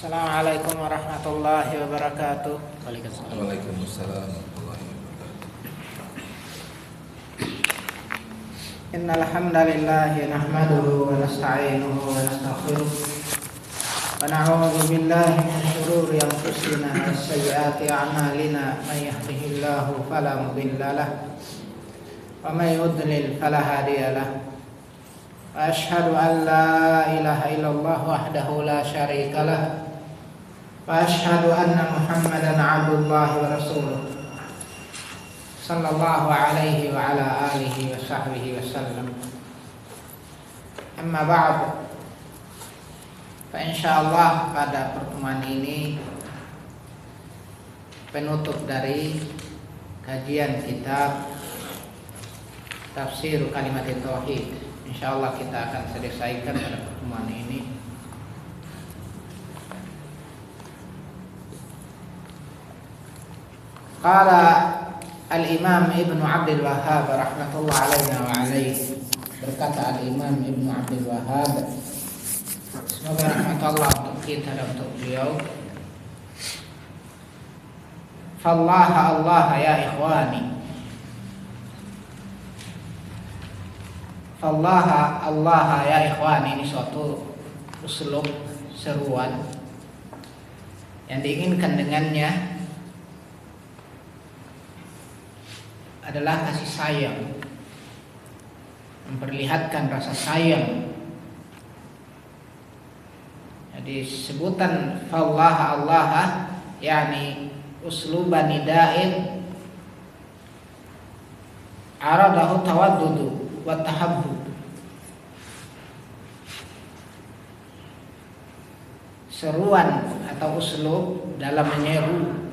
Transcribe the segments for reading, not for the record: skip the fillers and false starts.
Assalamualaikum warahmatullahi wabarakatuh. Waalaikumsalam warahmatullahi wabarakatuh. Innal hamdalillah nahmaduhu wa nasta'inuhu wa nastaghfiruh wa na'udzu billahi min shururi anfusina wa sayyiati a'malina may yahdihillahu fala mudilla lahu wa may yudlil fala hadiya lahu. Wa asyhadu an la ilaha illallah wahdahu la syarika lah. Wa asyhadu anna Muhammadan 'abdullahi wa rasuluh. Sallallahu alaihi wa ala alihi wa sahbihi wasallam. Amma ba'd. Fa insyaallah pada pertemuan ini penutup dari kajian kitab Tafsir Kalimat Tauhid. Insyaallah kita akan selesaikan pada pertemuan ini. Qala Al-Imam Ibnu Abdul Wahhab rahmatullah alaihi wa alaihi. Berkata Al-Imam Ibnu Abdul Wahhab, semoga rahmat Allah untuk kita dan untuk beliau. Fallaha Allah ya ikhwani. Allah Allah ya ikhwan, ini suatu uslub seruan yang diinginkan dengannya adalah kasih sayang, memperlihatkan rasa sayang. Jadi sebutan Allah Allah yakni usluban nida'in aradahu tawaddudu wa tahabbub. Seruan atau uslub dalam menyeru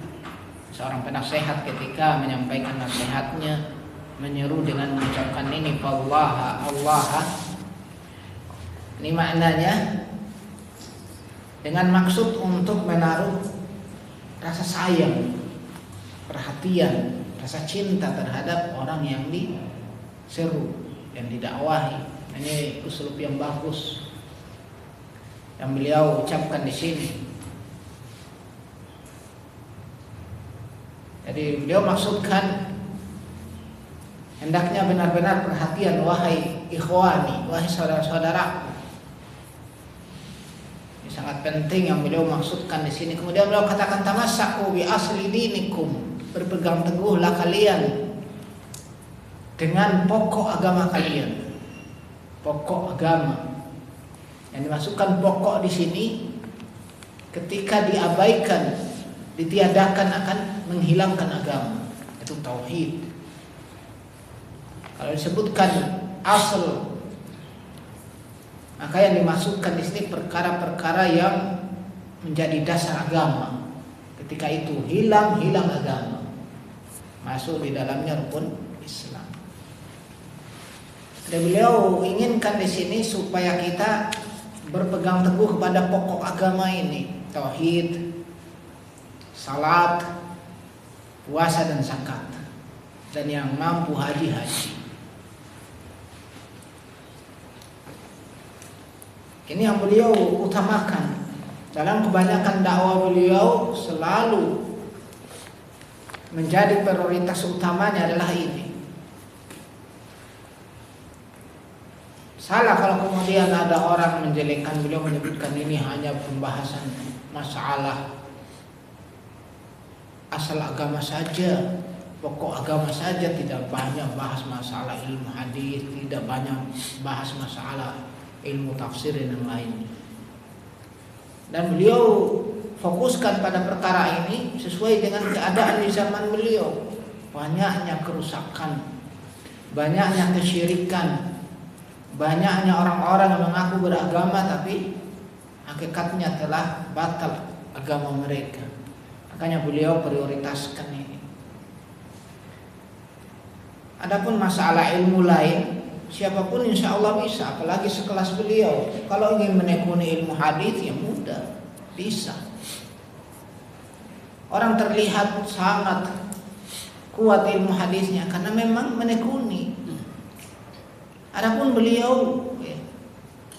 seorang penasehat ketika menyampaikan nasihatnya, menyeru dengan mengucapkan ini Allah Allah. Ini maknanya dengan maksud untuk menaruh rasa sayang, perhatian, rasa cinta terhadap orang yang diseru, yang didakwahi. Ini uslub yang bagus yang beliau ucapkan di sini. Jadi beliau maksudkan hendaknya benar-benar perhatian, wahai ikhwani, wahai saudara-saudara. Ini sangat penting yang beliau maksudkan di sini. Kemudian beliau katakan tamassaku bi asli dinikum, berpegang teguhlah kalian dengan pokok agama kalian. Pokok agama. Yang dimasukkan pokok di sini ketika diabaikan, ditiadakan akan menghilangkan agama. Itu tauhid. Kalau disebutkan asal, maka yang dimasukkan di sini perkara-perkara yang menjadi dasar agama. Ketika itu hilang agama. Masuk di dalamnya rukun Islam. Dan beliau inginkan di sini supaya kita berpegang teguh kepada pokok agama ini, tauhid, salat, puasa dan zakat, dan yang mampu haji. Ini yang beliau utamakan. Dalam kebanyakan dakwah beliau selalu menjadi prioritas utamanya adalah ini. Salah kalau kemudian ada orang menjelekkan beliau, menyebutkan ini hanya pembahasan masalah asal agama saja, pokok agama saja, tidak banyak bahas masalah ilmu hadis, tidak banyak bahas masalah ilmu tafsir dan yang lainnya. Dan beliau fokuskan pada perkara ini sesuai dengan keadaan di zaman beliau. Banyaknya kerusakan, banyaknya kesyirikan, banyaknya orang-orang yang mengaku beragama tapi hakikatnya telah batal agama mereka. Makanya beliau prioritaskan ini. Adapun masalah ilmu lain, siapapun insya Allah bisa, apalagi sekelas beliau. Kalau ingin menekuni ilmu hadis ya mudah, bisa. Orang terlihat sangat kuat ilmu hadisnya karena memang menekuni. Adapun beliau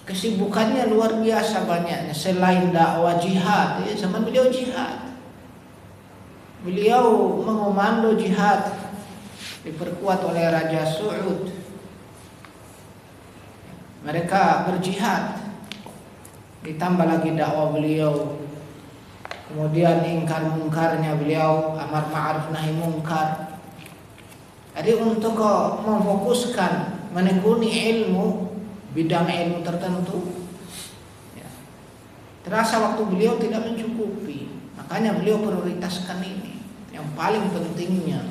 kesibukannya luar biasa banyaknya. Selain dakwah jihad, zaman beliau jihad. Beliau mengomando jihad, diperkuat oleh Raja Saud. Mereka berjihad, ditambah lagi dakwah beliau, kemudian ingkar mungkarnya beliau, amar ma'ruf nahi mungkar. Jadi untuk memfokuskan menekuni ilmu, bidang ilmu tertentu, ya, terasa waktu beliau tidak mencukupi. Makanya beliau prioritaskan ini, yang paling pentingnya.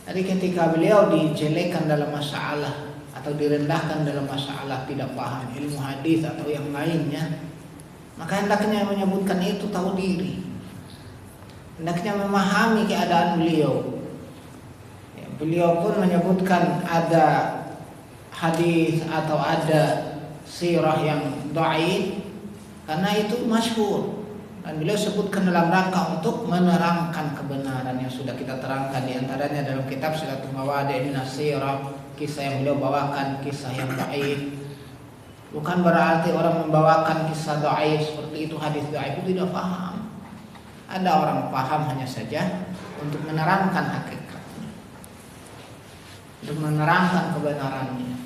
Jadi ketika beliau dijelekan dalam masalah atau direndahkan dalam masalah tidak paham ilmu hadis atau yang lainnya, maka hendaknya menyebutkan itu tahu diri, hendaknya memahami keadaan beliau. Ya, beliau pun menyebutkan ada hadis atau ada sirah yang dhaif karena itu masyhur, dan beliau sebutkan dalam rangka untuk menerangkan kebenaran yang sudah kita terangkan, di antaranya dalam kitab Silatul Mawadi' minas Sirah, kisah yang beliau bawakan kisah yang dhaif. Bukan berarti orang membawakan kisah dhaif seperti itu hadis dhaif itu tidak paham. Ada orang paham hanya saja untuk menerangkan hakikatnya, untuk menerangkan kebenarannya.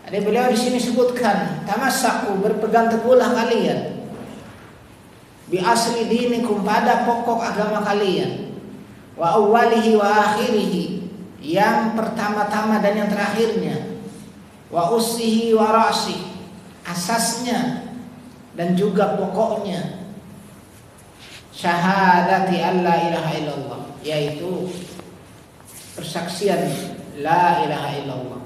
Ada beliau di sini sebutkan, tamassaku, berpegang teguhlah kalian, bi asli dinikum, pada pokok agama kalian, wa awwalihi wa akhirihi, yang pertama-tama dan yang terakhirnya, wa ussihi wa ra'si, asasnya dan juga pokoknya, syahadati alla ilaha illallah, yaitu persaksian la ilaha illallah.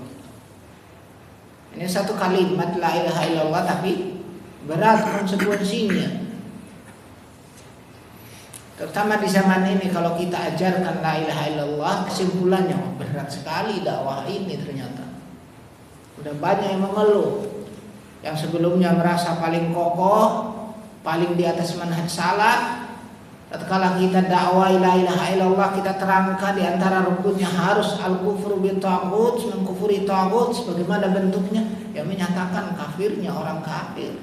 Ini satu kalimat la ilaha illallah tapi berat konsekuensinya. Terutama di zaman ini kalau kita ajarkan la ilaha illallah, kesimpulannya berat sekali dakwah ini ternyata. Udah banyak yang mengeluh, yang sebelumnya merasa paling kokoh, paling di atas manhaj salaf. Tatkala kita dakwah la ilaha illallah, kita terangkan di antara rukunnya harus al-kufru bi taghut, mengkufuri taghut. Sebagaimana bentuknya, yang menyatakan kafirnya orang kafir,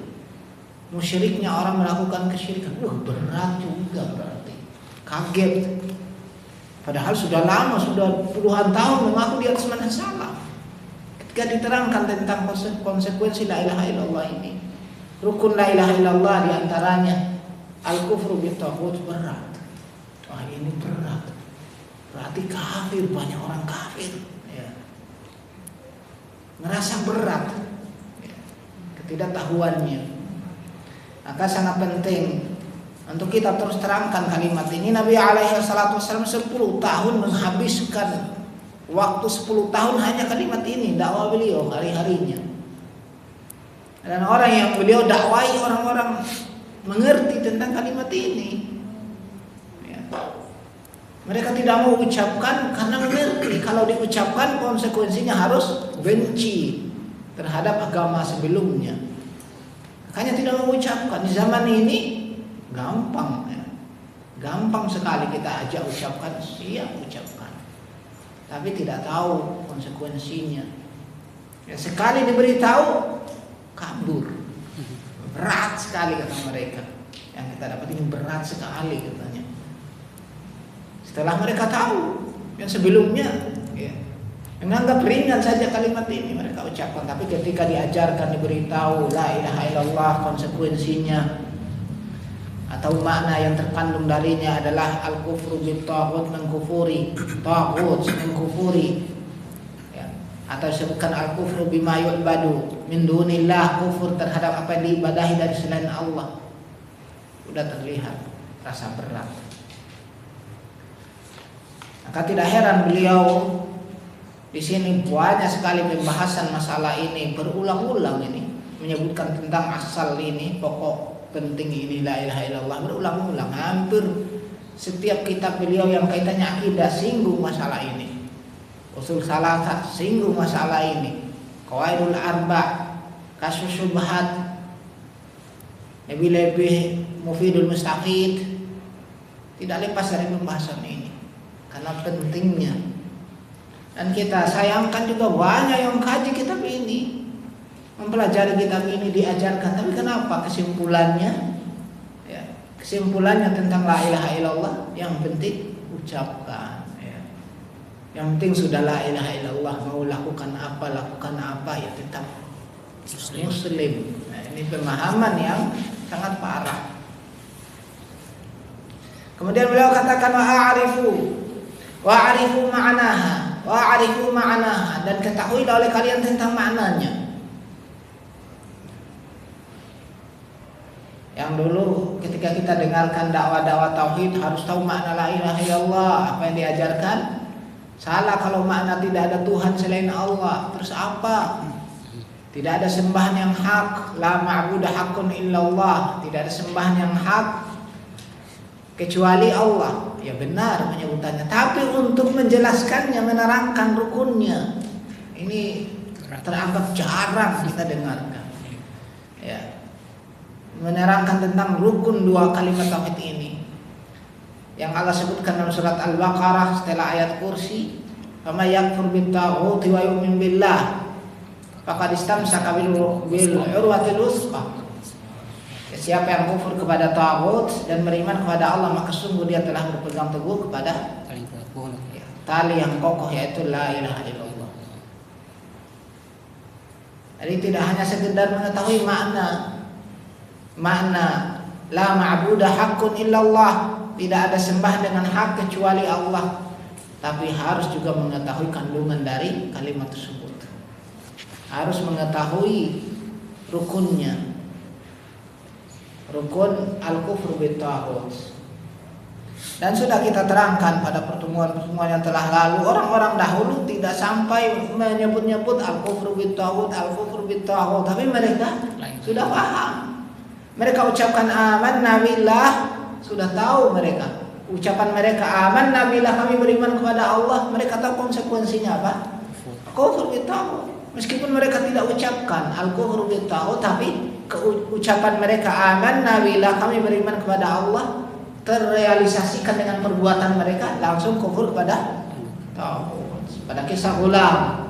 musyriknya orang melakukan kesyirikan. Berat juga berarti. Kaget. Padahal sudah lama, sudah puluhan tahun mengaku di atas manhaj salaf. Ketika diterangkan tentang konsekuensi la ilaha illallah ini, rukun la ilaha illallah di antaranya al-kufru bi taghut, berat. Wah, ini berat. Berarti kafir, banyak orang kafir, ya. Merasa berat, ya, ketidaktahuannya. Maka sangat penting untuk kita terus terangkan kalimat ini. Nabi alaihi salatu wasallam 10 tahun menghabiskan waktu 10 tahun hanya kalimat ini, dakwah beliau hari-harinya. Dan orang yang beliau dakwai, orang-orang mengerti tentang kalimat ini, ya. Mereka tidak mau ucapkan karena mengerti kalau diucapkan konsekuensinya harus benci terhadap agama sebelumnya. Makanya tidak mau ucapkan. Di zaman ini gampang, ya. Gampang sekali kita ajak ucapkan, siap ucapkan, tapi tidak tahu konsekuensinya. Ya, sekali diberitahu kabur. Berat sekali kata mereka. Yang kita dapat ini berat sekali katanya. Setelah mereka tahu yang sebelumnya, ya, menganggap ringan saja kalimat ini mereka ucapkan, tapi ketika diajarkan, diberitahu la ilaha illallah, konsekuensinya atau makna yang terkandung darinya adalah al-kufru bi taghut, mengkufuri taghut, mengkufuri, atau disebutkan al-kufru bima yu'badu min dunillah, kufur terhadap apa yang diibadahi dari selain Allah. Sudah terlihat rasa berat. Maka tidak heran beliau di sini banyak sekali pembahasan masalah ini, berulang-ulang ini menyebutkan tentang asal ini, pokok penting ini la ilaha illallah, berulang-ulang. Hampir setiap kitab beliau yang kaitannya akidah singgung masalah ini. Usul Salasah singgung masalah ini, Qawaidul Arba', Kasus Syubhat, lebih-lebih Mufidul Mustafid, tidak lepas dari pembahasan ini karena pentingnya Dan kita sayangkan juga banyak yang kaji kitab ini, mempelajari kitab ini, diajarkan. Tapi kenapa kesimpulannya? Ya, kesimpulannya tentang la ilaha illallah, yang penting ucapkan. Ya. Yang penting sudah la ilaha illallah, mau lakukan apa ya tetap Muslim. Nah, ini pemahaman yang sangat parah. Kemudian beliau katakan wa'arifu ma'anaha, dan ketahuilah oleh kalian tentang maknanya. Yang dulu ketika kita dengarkan dakwah-dakwah tauhid harus tahu makna la ilaha illallah, apa yang diajarkan. Salah kalau makna tidak ada Tuhan selain Allah. Terus apa? Tidak ada sembahan yang hak, la ma'budu haqqun illallah, tidak ada sembahan yang hak kecuali Allah. Ya benar penyebutannya, tapi untuk menjelaskannya, menerangkan rukunnya, ini teranggap jarang kita dengarkan. Ya, menerangkan tentang rukun dua kalimat tauhid ini, yang Allah sebutkan dalam surat Al-Baqarah setelah ayat kursi, "Fama yakfur bit-taghuti wa yu'min billah, faqad istamsaka bil urwatil wuthqa." Siapa yang kufur kepada taghut dan beriman kepada Allah, maka sungguh dia telah berpegang teguh kepada tali yang kokoh, yaitu la ilaha illallah. Jadi tidak hanya sekedar mengetahui makna la ma'budu haqqun illallah, tidak ada sembah dengan hak kecuali Allah, tapi harus juga mengetahui kandungan dari kalimat tersebut. Harus mengetahui rukunnya. Rukun al-kufru bit-taghut. Dan sudah kita terangkan pada pertemuan-pertemuan yang telah lalu, orang-orang dahulu tidak sampai menyebut-nyebut al-kufru bit-taghut, tapi mereka sudah paham. Mereka ucapkan amanna billah, sudah tahu mereka. Ucapan mereka amanna billah, kami beriman kepada Allah, mereka tahu konsekuensinya apa? Kufur bit-taghut. Meskipun mereka tidak ucapkan al-kufru bit-taghut, tapi ucapan mereka amanna billah, kami beriman kepada Allah, terrealisasikan dengan perbuatan mereka, langsung kufur kepada taghut. Pada kisah Ghulam,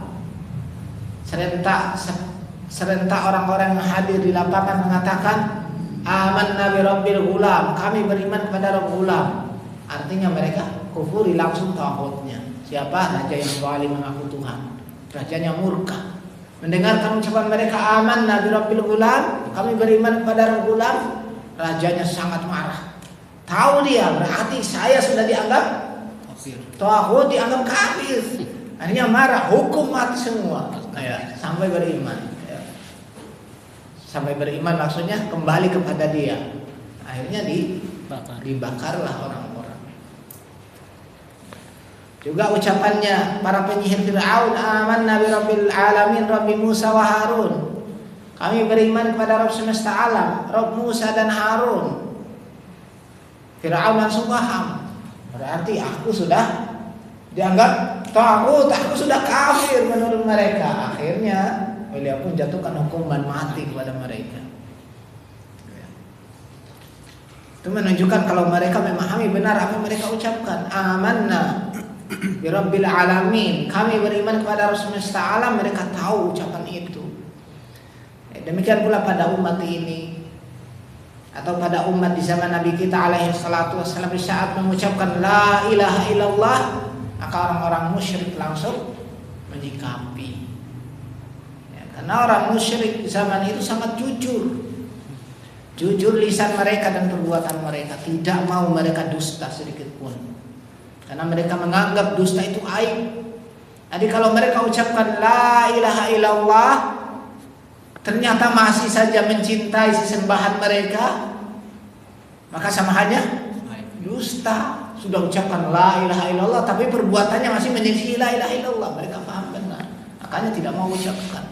serentak orang-orang yang hadir di lapangan mengatakan amanna bi rabbil Ghulam, kami beriman kepada Rabb Ghulam. Artinya mereka kufuri langsung taghutnya. Siapa? Raja yang zalim mengaku Tuhan, rajanya murka. Mendengarkan ucapan mereka amanna bi rabbil Ghulam, kami beriman kepada Rabb Ghulam, rajanya sangat marah. Tahu dia berarti saya sudah dianggap kafir, taghut dianggap kafir. Akhirnya marah, hukum mati semua. Ya, sampai beriman. Ya. Sampai beriman maksudnya kembali kepada dia. Akhirnya dibakarlah orang-orang. Juga ucapannya para penyihir Fir'aun, amanna bi rabbil alamin, Rabbi Musa wa Harun. Kami beriman kepada Rabb semesta alam, Rabb Musa dan Harun. Fir'aun langsung paham, berarti aku sudah dianggap taghut, aku sudah kafir menurut mereka. Akhirnya beliau pun jatuhkan hukuman mati kepada mereka. Itu menunjukkan kalau mereka memahami benar apa yang mereka ucapkan. Amanna bi rabbil alamin, kami beriman kepada Rabb semesta alam, mereka tahu ucapan itu. Demikian pula pada umat ini, atau pada umat di zaman Nabi kita alaihi salatu wassalam, di saat mengucapkan la ilaha illallah, maka orang-orang musyrik langsung menyikapi. Ya, karena orang musyrik di zaman itu sangat jujur lisan mereka dan perbuatan mereka, tidak mau mereka dusta sedikit pun, karena mereka menganggap dusta itu aib. Jadi kalau mereka ucapkan la ilaha illallah, ternyata masih saja mencintai sesembahan mereka, maka sama halnya dusta. Sudah ucapkan la ilaha illallah, tapi perbuatannya masih menyelisih la ilaha illallah. Mereka paham benar, makanya tidak mau ucapkan.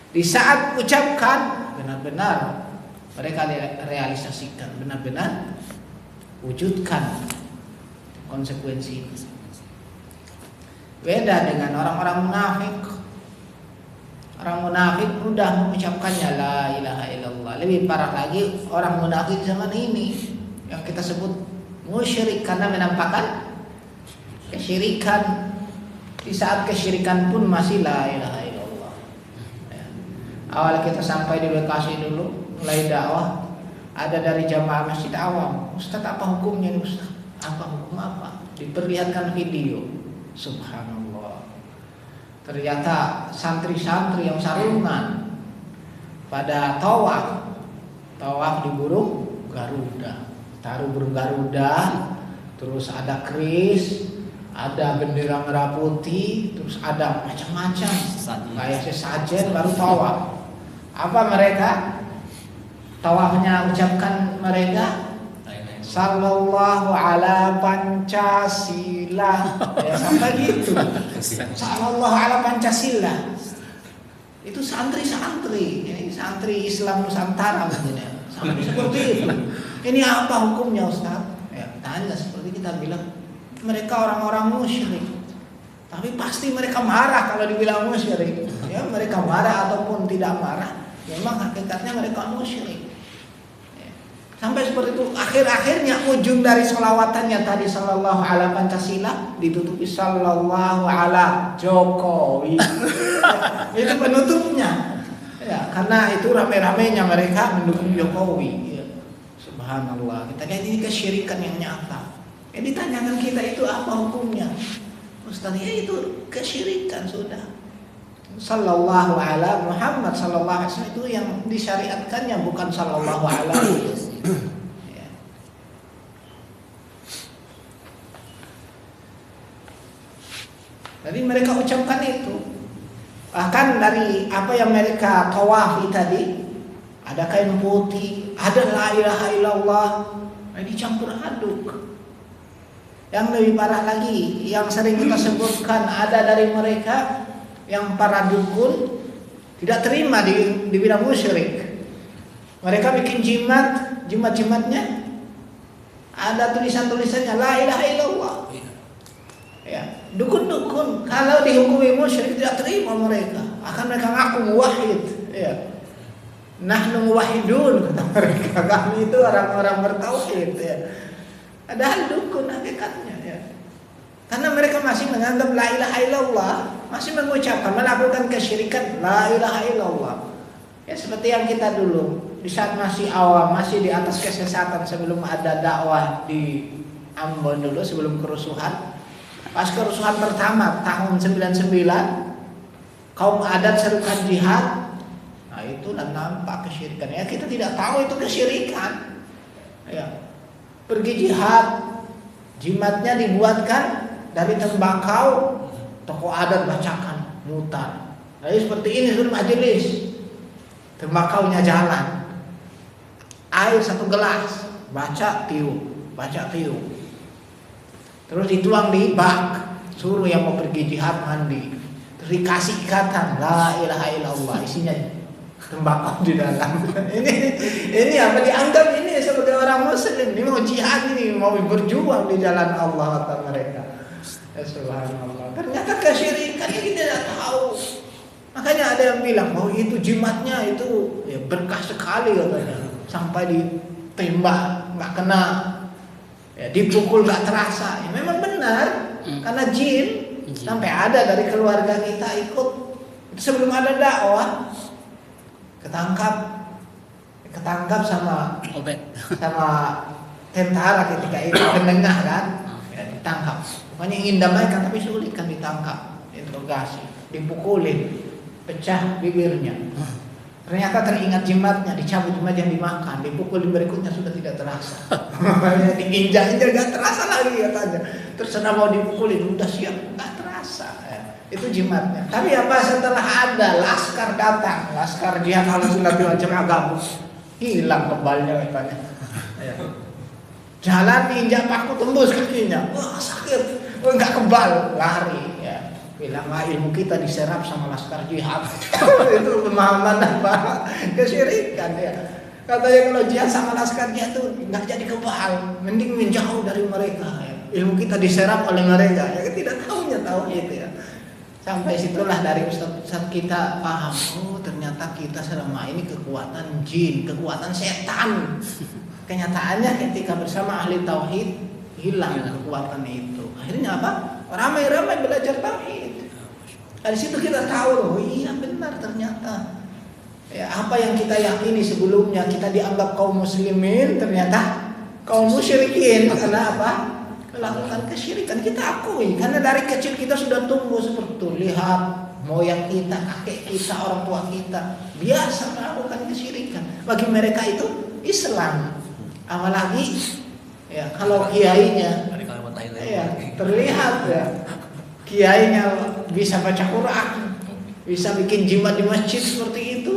Di saat ucapkan, benar-benar mereka realisasikan, benar-benar wujudkan konsekuensi. Beda dengan orang-orang munafik. Orang munafik mudah mengucapkannya la ilaha illallah. Lebih parah lagi orang munafik zaman ini yang kita sebut musyrik, karena menampakkan kesyirikan. Di saat kesyirikan pun masih la ilaha illallah. Ya. Awal kita sampai di Bekasi dulu, mulai dakwah, ada dari jamaah masjid awam, Ustaz apa hukumnya nih Ustaz? Apa hukum apa? Diperlihatkan video, subhanallah. Ternyata santri-santri yang sarungan pada tawaf di burung Garuda, taruh burung Garuda, terus ada keris, ada bendera merah putih, terus ada macam-macam kayak sesajen baru tawaf. Apa mereka? Tawafnya ucapkan mereka sallallahu ala Pancasila, ya sampai gitu. Sallallahu ala Pancasila. Itu santri-santri, ini santri Islam Nusantara maksudnya. Sampai seperti itu. Ini apa hukumnya Ustaz? Ya, tanya seperti kita bilang mereka orang-orang musyrik. Tapi pasti mereka marah kalau dibilang musyrik. Ya, mereka marah ataupun tidak marah, memang hakikatnya mereka musyrik. Ya. Sampai seperti itu. Akhir-akhirnya ujung dari sholawatan tadi sallallahu ala Pancasila ditutupi sallallahu ala Jokowi. Itu penutupnya. Ya, karena itu rame-ramenya mereka mendukung Jokowi. Ya. Subhanallah. Kita lihat ini kesyirikan yang nyata. Yang ditanyakan kita itu apa hukumnya? Ustaz, ya itu kesyirikan sudah. Sallallahu ala Muhammad sallallahu alaihi wasallam itu yang disyariatkannya, bukan sallallahu alaihi. Ya. Jadi mereka ucapkan itu. Bahkan dari apa yang mereka tawafi tadi, ada kain putih, ada la ilaha illallah, dicampur aduk. Yang lebih parah lagi, yang sering kita sebutkan, ada dari mereka yang para dukun tidak terima dibilang musyrik. Mereka bikin jimat-jimatnya ada tulisan-tulisannya la ilaha illallah. Ya, dukun-dukun kalau dihukumi musyrik tidak terima mereka. Akan mereka ngaku muwahhid, ya. Nahnu muwahhidun kata mereka. Kami itu orang-orang bertauhid, ya. Padahal dukun hakikatnya, ya. Karena mereka masih menganggap la ilaha illallah, masih mengucapkan, melakukan kesyirikan la ilaha illallah. Ya seperti yang kita dulu di saat masih awam, masih di atas kesesatan sebelum ada dakwah di Ambon dulu sebelum kerusuhan. Pas kerusuhan pertama tahun 99, kaum adat serukan jihad. Nah itulah nampak kesyirikan. Ya kita tidak tahu itu kesyirikan. Ya. Pergi jihad, jimatnya dibuatkan dari tembakau, tokoh adat bacakan, mutar. Jadi seperti ini sudah majelis, tembakaunya jalan, air 1 gelas, baca tiup, terus dituang di bak, suruh yang mau pergi jihad mandi, terus dikasih ikatan, la ilaha illallah, isinya tembakau di dalam. ini apa dianggap ini sebagai orang muslim, ini mau jihad, ini mau berjuang di jalan Allah kata mereka. Ya, subhanallah. Ternyata kesyirikan ini tidak tahu. Makanya ada yang bilang bahwa itu jimatnya itu ya, berkah sekali katanya. Sampai ditembak nggak kena, ya, dipukul nggak terasa. Ya, memang benar karena jin sampai ada dari keluarga kita ikut sebelum ada dakwah. Ketangkap sama tentara ketika itu penengah kan, ya, ditangkap. Pokoknya ingin damaikan tapi sulit kan ditangkap, interogasi, dipukulin, pecah bibirnya. Ternyata teringat jimatnya, dicabut jimat yang dimakan, dipukulin berikutnya sudah tidak terasa. Diinjak-injak gak terasa lagi katanya. Terus setelah mau dipukulin udah siap, gak terasa. Itu jimatnya. Tapi apa setelah ada laskar datang, laskar jihad Ahlussunnah wal Jamaah gabung, hilang kebalnya katanya. Ya. Jalan injak paku tembus kakinya, wah sakit, wah nggak kebal, lari. Ya. Bilang ilmu kita diserap sama laskar jihad. Itu pemahaman apa? Kesyirikan ya. Katanya kalau jihad sama laskar jihad itu nggak jadi kebal, mending menjauh dari mereka. Ya. Ilmu kita diserap oleh mereka, ya tidak tahunya tahu itu ya. Sampai situlah dari Ustaz kita paham, oh ternyata kita selama ini kekuatan jin, kekuatan setan. Kenyataannya ketika bersama ahli tauhid, hilang kekuatan itu. Akhirnya apa? Ramai-ramai belajar tauhid. Dari situ kita tahu, oh iya benar ternyata. Ya, apa yang kita yakini sebelumnya kita dianggap kaum muslimin, ternyata kaum musyrikin. Karena apa? Melakukan kesyirikan. Kita akui karena dari kecil kita sudah tumbuh seperti itu. Lihat moyang kita, kakek kita, orang tua kita biasa melakukan kesyirikan. Bagi mereka itu Islam. Apalagi ya kalau kiainya ya, terlihat ya kiainya bisa baca Quran, bisa bikin jimat di masjid seperti itu.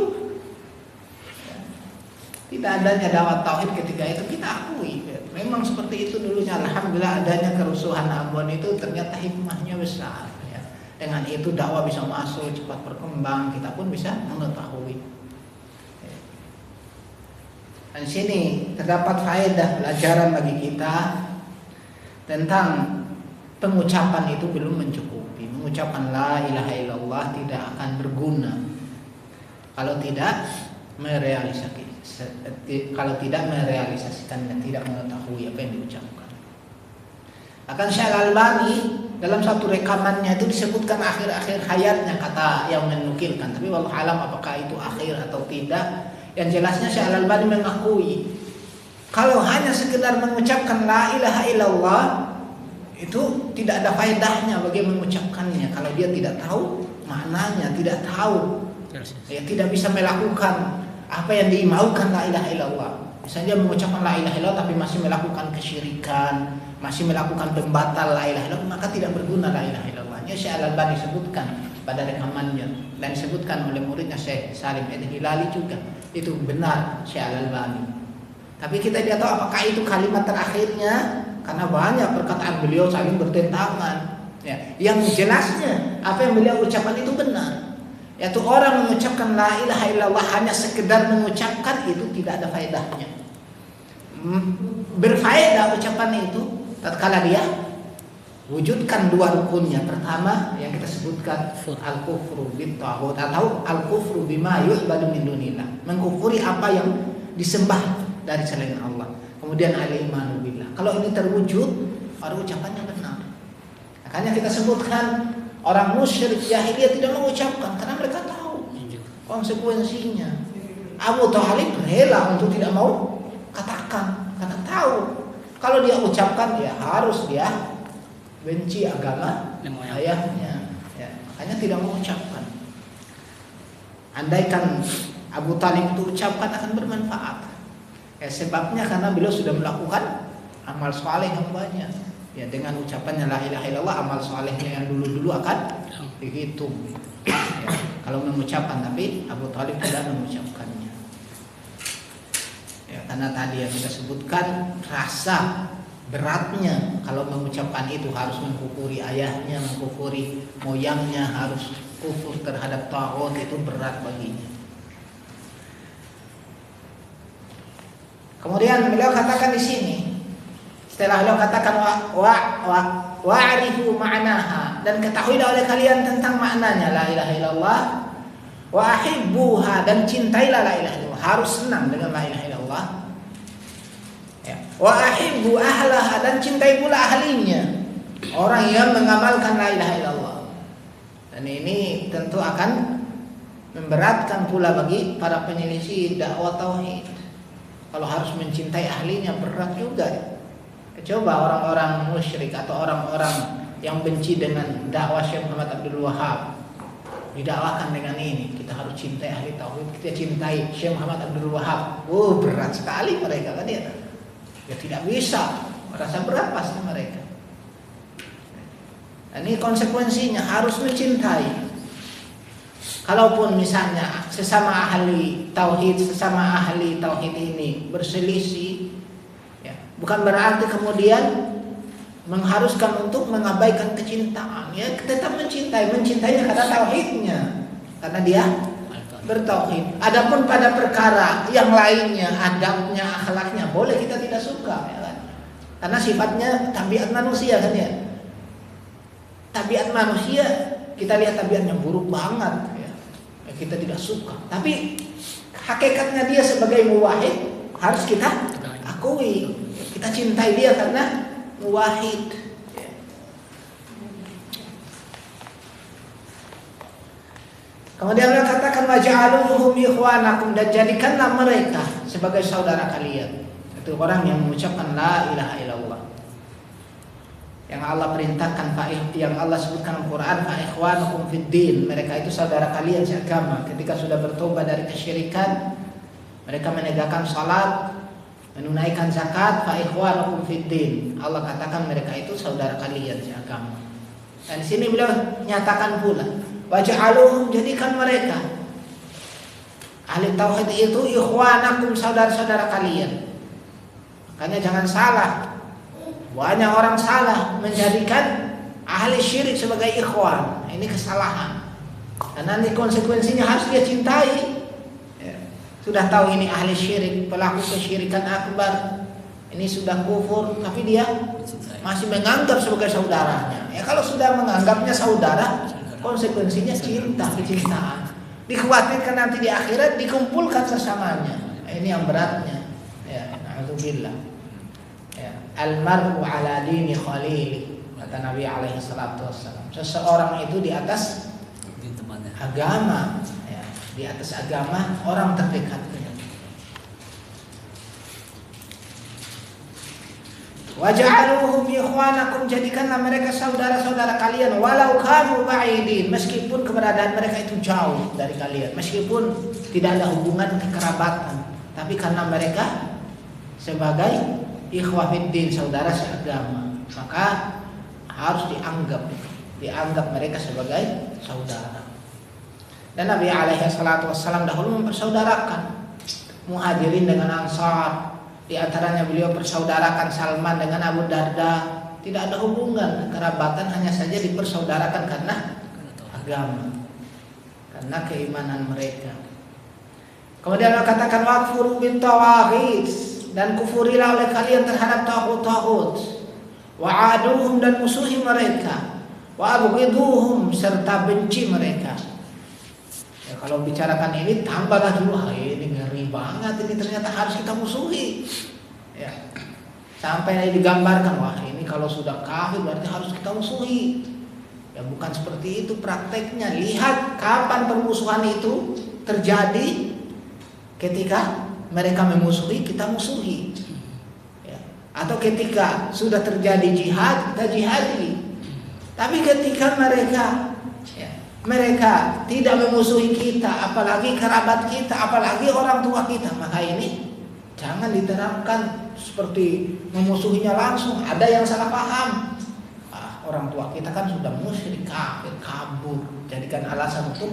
Tidak adanya dakwah tauhid ketika itu kita akui. Memang seperti itu dulunya. Alhamdulillah adanya kerusuhan Ambon itu ternyata hikmahnya besar. Ya. Dengan itu dakwah bisa masuk, cepat berkembang, kita pun bisa mengetahui. Dan sini terdapat faedah pelajaran bagi kita tentang pengucapan itu belum mencukupi. Mengucapkan la ilaha illallah tidak akan berguna kalau tidak merealisasikan dan tidak mengetahui apa yang diucapkan. Akan Syekh Al-Albani dalam satu rekamannya itu disebutkan akhir-akhir hayatnya kata yang menukilkan, tapi wallahu alam apakah itu akhir atau tidak. Yang jelasnya Syekh Al-Albani mengakui kalau hanya sekedar mengucapkan la ilaha illallah itu tidak ada faedahnya bagi mengucapkannya kalau dia tidak tahu maknanya, tidak tahu ya, tidak bisa melakukan apa yang dimaukan la ilaha illallah. Misalnya dia mengucapkan la ilaha illallah tapi masih melakukan kesyirikan, masih melakukan pembatal la ilaha illallah, maka tidak berguna la ilaha illallahnya. Syekh Al-Albani sebutkan pada rekamannya dan disebutkan oleh muridnya Syekh Salim Al-Hilali juga. Itu benar Syekh Al-Albani. Tapi kita tidak tahu apakah itu kalimat terakhirnya karena banyak perkataan beliau saling bertentangan. Ya, yang jelasnya apa yang beliau ucapkan itu benar. Yaitu orang mengucapkan la ilaha illallah hanya sekedar mengucapkan itu tidak ada faedahnya. Berfaedah ucapan itu tatkala dia wujudkan dua rukunnya. Pertama yang kita sebutkan al-kufru bit-taghut atau al-kufru bima yu'badu min dunillah, mengkufuri apa yang disembah dari selain Allah. Kemudian al-imanu billah. Kalau ini terwujud, baru ucapannya benar. Makanya kita sebutkan orang musyrik jahiliyah tidak mengucapkan karena mereka tahu konsekuensinya. Abu Thalib rela untuk tidak mau katakan karena tahu kalau dia ucapkan dia harus dia benci agama ayahnya. Ya, makanya tidak mengucapkan. Andaikan Abu Thalib itu ucapkan akan bermanfaat. Ya, sebabnya karena beliau sudah melakukan amal saleh yang banyak. Ya, dengan ucapannya la ilaha illallah amal salehnya yang dulu-dulu akan dihitung. Ya, kalau mengucapkan, tapi Abu Thalib tidak mengucapkannya. Ya, karena tadi yang kita sebutkan rasa beratnya kalau mengucapkan itu harus mengkufuri ayahnya, mengkufuri moyangnya, harus kufur terhadap taghut, itu berat baginya. Kemudian beliau katakan di sini, setelah beliau katakan wa'arifu ma'naha, dan ketahuilah oleh kalian tentang maknanya la ilaha illallah, wa ahibbuha, dan cintailah la ilaha illallah, harus senang dengan la ilaha illallah. Ya. Wa ahibbu ahlaha, dan cintai pula ahlinya, orang yang mengamalkan la ilaha illallah. Dan ini tentu akan memberatkan pula bagi para penyelisih dakwah tauhid. Kalau harus mencintai ahlinya berat juga. Coba orang-orang musyrik atau orang-orang yang benci dengan dakwah Syekh Muhammad Abdul Wahab didakwakan dengan ini, kita harus cintai ahli tauhid, kita cintai Syekh Muhammad Abdul Wahab. Oh, berat sekali mereka kan ya. Ya tidak bisa, merasa berat pasti mereka. Ini konsekuensinya harus mencintai. Kalaupun misalnya sesama ahli tauhid ini berselisih, ya, bukan berarti kemudian mengharuskan untuk mengabaikan kecintaan. Ya, tetap mencintainya karena tauhidnya, karena dia bertauhid. Adapun pada perkara yang lainnya, adabnya, akhlaknya, boleh kita tidak suka, ya kan? Karena sifatnya tabiat manusia kan ya. Tabiat manusia, kita lihat tabiatnya buruk banget, ya. Kita tidak suka. Tapi hakikatnya dia sebagai muwahhid harus kita akui. Kita cintai dia karena muwahhid. Kemudian Allah katakan waj'aluhum ikhwanakum, dan jadikanlah mereka sebagai saudara kalian. Itu orang yang mengucapkan la ilaha illallah. Yang Allah perintahkan, yang Allah sebutkan Al-Quran, fa ikhwanukum fid din, mereka itu saudara kalian seagama. Ketika sudah bertobat dari kesyirikan, mereka menegakkan salat, menunaikan zakat, fa ikhwanukum fid din. Allah katakan mereka itu saudara kalian seagama. Dan di sini beliau nyatakan pula, waj'aluhum, jadikan mereka ahli tauhid itu ikhwanakum, saudara-saudara kalian. Makanya jangan salah. Banyak orang salah menjadikan ahli syirik sebagai ikhwan. Ini kesalahan. Dan nanti konsekuensinya harus dia cintai. Sudah tahu ini ahli syirik, pelaku kesyirikan akbar, ini sudah kufur, tapi dia masih menganggap sebagai saudaranya. Ya kalau sudah menganggapnya saudara, konsekuensinya cinta, kecintaan. Dikhawatirkan nanti di akhirat dikumpulkan bersamanya. Ini yang beratnya. Ya, na'udzubillah. Almar'u ala dini khalili, kata Nabi alaihi salatu wassalam. Seseorang itu di atas agama, ya, di atas agama orang terdekatnya. Waj'aluhum ikhwanakum, jadikanlah mereka saudara-saudara kalian walau kanu ba'idin, meskipun keberadaan mereka itu jauh dari kalian, meskipun tidak ada hubungan kekerabatan, tapi karena mereka sebagai ikhwah fiddin, saudara seagama, maka harus dianggap mereka sebagai saudara. Dan Nabi alaihi salatu wassalam dahulu mempersaudarakan Muhajirin dengan Ansar. Di antaranya beliau persaudarakan Salman dengan Abu Darda. Tidak ada hubungan kerabatan, hanya saja dipersaudarakan karena agama, karena keimanan mereka. Kemudian Allah katakan waqfuru bit tawaghit, dan kufurilah oleh kalian terhadap taghut-taghut, wa'aduhum, dan musuhi mereka, wa'abghiduhum, serta benci mereka. Ya, kalau bicarakan ini tambahlah dulu, ini ngeri banget, ini ternyata harus kita musuhi. Ya, sampai digambarkan, wah ini kalau sudah kafir berarti harus kita musuhi. Ya bukan seperti itu prakteknya. Lihat kapan permusuhan itu terjadi, ketika mereka memusuhi, kita musuhi, ya. Atau ketika sudah terjadi jihad, kita jihadi. Tapi ketika mereka tidak memusuhi kita, apalagi kerabat kita, apalagi orang tua kita, maka ini jangan diterapkan seperti memusuhinya langsung. Ada yang salah paham. Orang tua kita kan sudah musyrik, kafir, kabur, jadikan alasan untuk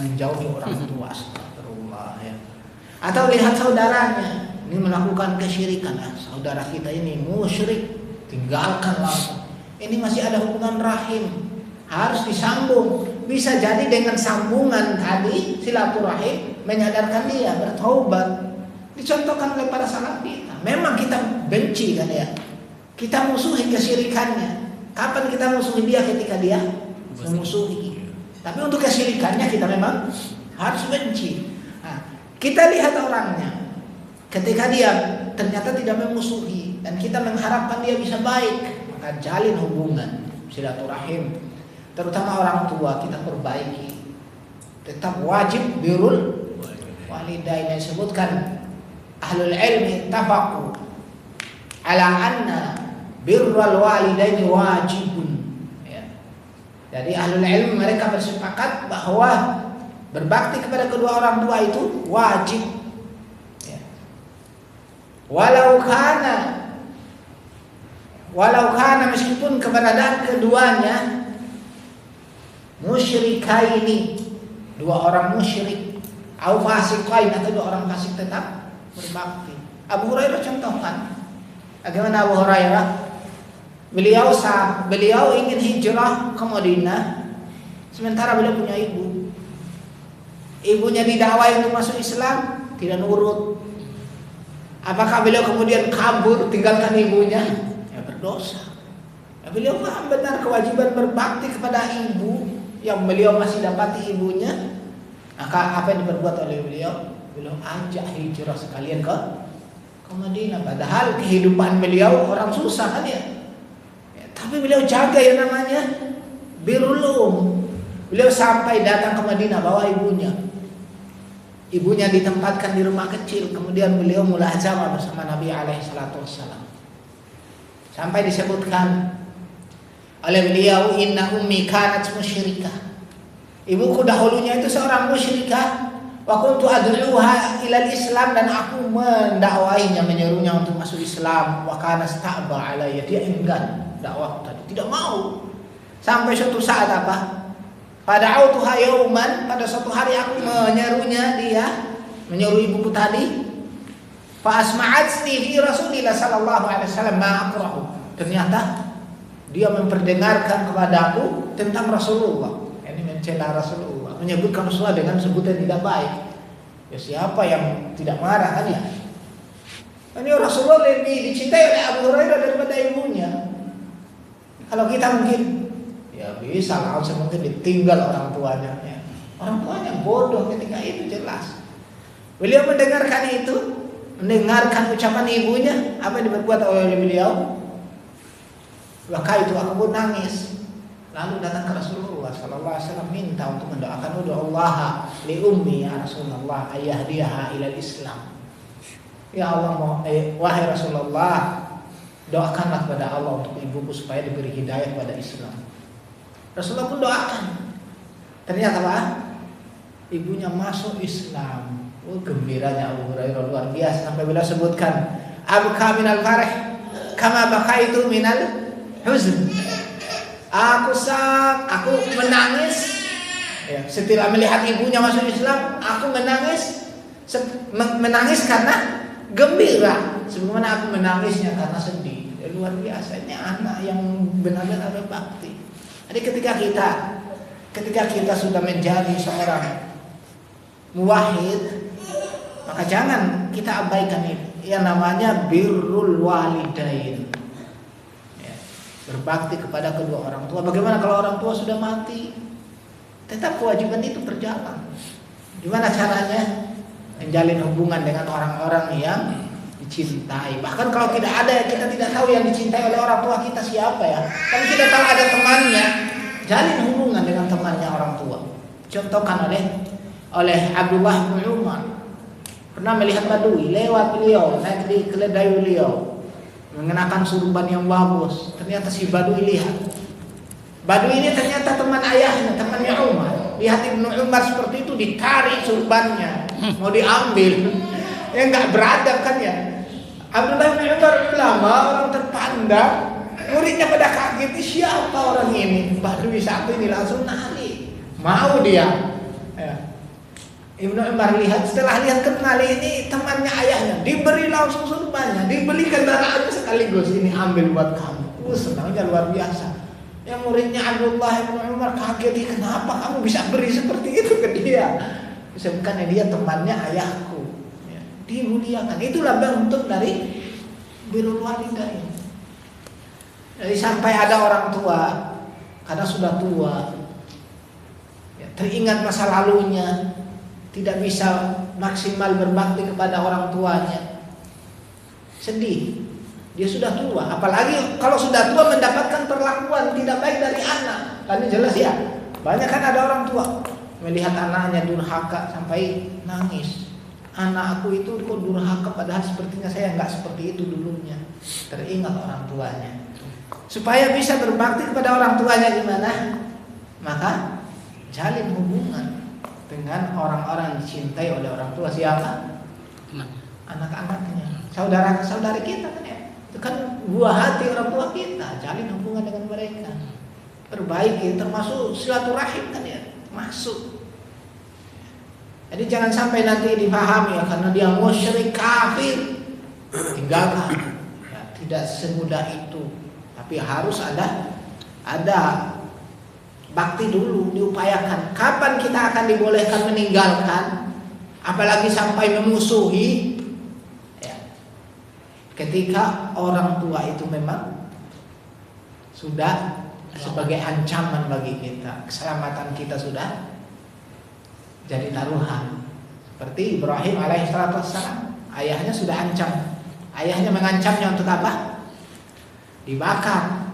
menjauhi orang tua. Astagfirullah, ya. Atau lihat saudaranya ini melakukan kesyirikan, saudara kita ini musyrik, tinggalkan langsung. Ini masih ada hubungan rahim, harus disambung. Bisa jadi dengan sambungan tadi silaturahim menyadarkan dia bertaubat. Dicontohkan oleh para salaf kita. Memang kita benci kan ya, kita musuhi kesyirikannya. Kapan kita musuhi dia? Ketika dia memusuhi. Tapi untuk kesyirikannya kita memang harus benci. Kita lihat orangnya, ketika dia ternyata tidak memusuhi dan kita mengharapkan dia bisa baik, maka jalin hubungan silaturahim. Terutama orang tua kita perbaiki. Tetap wajib birrul walidain. Disebutkan ahlul ilmi tafaqu ala anna birrul walidain wajibun. Ya. Jadi ahlul ilmi mereka bersepakat bahwa berbakti kepada kedua orang tua itu wajib, ya. Walau kana meskipun keberadaan keduanya musyrikaini, dua orang musyrik, au fasiqain, atau dua orang fasik, tetap berbakti. Abu Hurairah contohkan. Bagaimana Abu Hurairah? Beliau ingin hijrah ke Madinah, sementara beliau punya ibu. Ibunya didakwai untuk masuk Islam, tidak nurut. Apakah beliau kemudian kabur tinggalkan ibunya? Ya berdosa. Ya, beliau paham benar kewajiban berbakti kepada ibu yang beliau masih dapati ibunya. Maka apa yang diperbuat oleh beliau? Beliau ajak hijrah sekalian ke ke Madinah. Padahal kehidupan beliau orang susah kan ya. Tapi beliau jaga yang namanya birrul um. Beliau sampai datang ke Madinah bawa ibunya. Ibunya ditempatkan di rumah kecil. Kemudian beliau mulazamah bersama Nabi alaihissalam. Sampai disebutkan oleh beliau, inna ummi kanat musyrikah. Ibuku dahulunya itu seorang musyrikah. Wa kuntu ad'uha ilal Islam, dan aku mendakwainya, menyerunya untuk masuk Islam. Wa kana sta'ba alayya, dia enggan dakwah tadi, tidak mau. Sampai suatu saat apa? Pada'autuha yauman, pada suatu hari aku menyerunya, dia menyeru ibuku tadi. Fa asma'atni fi Rasulillah sallallahu alaihi wasallam ma akrahu. Ternyata dia memperdengarkan kepadaku tentang Rasulullah. Ini mencela Rasulullah, menyebutkan Rasulullah dengan sebutan tidak baik. Ya siapa yang tidak marah kan ya? Ini Rasulullah lebih dicintai oleh Abu Hurairah daripada ibunya. Kalau kita mungkin ya bisa langsung mungkin ditinggal orang tuanya ya. Orang tuanya bodoh ketika itu jelas. Beliau mendengarkan itu, mendengarkan ucapan ibunya, apa yang diperbuat oleh beliau? Maka itu aku pun nangis. Lalu datang ke Rasulullah sallallahu alaihi wasallam minta untuk mendoakan, Allah li ummi ya Rasulullah ayahdiha ilal Islam. Ya Allah, wahai Rasulullah, doakanlah kepada Allah untuk ibuku supaya diberi hidayah pada Islam. Rasulullah pun doakan. Ternyata apa? Ibunya masuk Islam. Oh, gembiranya Abu Hurairah luar biasa, sampai beliau sebutkan, abka minal farih kama bakaitu minal huzn. Aku menangis ya, setelah melihat ibunya masuk Islam. Aku menangis karena gembira, sebagaimana aku menangisnya karena sedih. Ya, luar biasa, ini anak yang benar-benar berbakti. Jadi ketika kita sudah menjadi seorang muwahhid, maka jangan kita abaikan ini yang namanya birrul walidain. Berbakti kepada kedua orang tua. Bagaimana kalau orang tua sudah mati? Tetap kewajiban itu berjalan. Gimana caranya? Menjalin hubungan dengan orang-orang yang dicintai. Bahkan kalau tidak ada, kita tidak tahu yang dicintai oleh orang tua kita siapa ya. Tapi kita tahu ada temannya, jalin hubungan dengan temannya orang tua. Contohkan oleh Abdullah bin Umar. Pernah melihat Badui lewat beliau, naik di keledai beliau, mengenakan surban yang bagus. Ternyata si Badui lihat, Badui ini ternyata teman ayahnya, temannya Umar. Lihat Ibnu Umar seperti itu, ditarik surbannya, mau diambil. Ya nggak beradab kan ya. Abdullah bin Umar ulama, orang terpandang, muridnya pada kaget, siapa orang ini? Badui satu ini langsung nari, mau dia. Ya. Ibnu Umar lihat, setelah lihat kenal ini temannya ayahnya, diberi langsung surbannya, dibeli kendaraannya sekaligus, ini ambil buat kamu. Senangnya luar biasa. Yang muridnya Abdullah bin Umar kaget, kenapa kamu bisa beri seperti itu ke dia? Disebutkan dia temannya ayahku. Ya, dimuliakan. Itulah bentuk dari birrul walidain. Jadi sampai ada orang tua karena sudah tua, ya, teringat masa lalunya, tidak bisa maksimal berbakti kepada orang tuanya, sedih. Dia sudah tua, apalagi kalau sudah tua mendapatkan perlakuan tidak baik dari anak. Kan jelas ya, banyak kan ada orang tua melihat anaknya durhaka sampai nangis. Anakku itu kok durhaka, padahal sepertinya saya nggak seperti itu dulunya. Teringat orang tuanya. Supaya bisa berbakti kepada orang tuanya gimana? Maka jalin hubungan dengan orang-orang yang dicintai oleh orang tua. Siapa? Anak-anaknya, saudara-saudari kita kan ya. Itu kan buah hati orang tua kita. Jalin hubungan dengan mereka, perbaiki, termasuk silaturahim kan ya, masuk. Jadi jangan sampai nanti dipahami ya, karena dia musyrik kafir, tinggalkan. Ya, tidak semudah itu. Tapi harus ada bakti dulu, diupayakan. Kapan kita akan dibolehkan meninggalkan, apalagi sampai memusuhi? Ya, ketika orang tua itu memang sudah sebagai ancaman bagi kita, keselamatan kita sudah jadi taruhan. Seperti Ibrahim alaihissalam, ayahnya sudah ancam, Ayahnya mengancamnya untuk apa? Dibakar.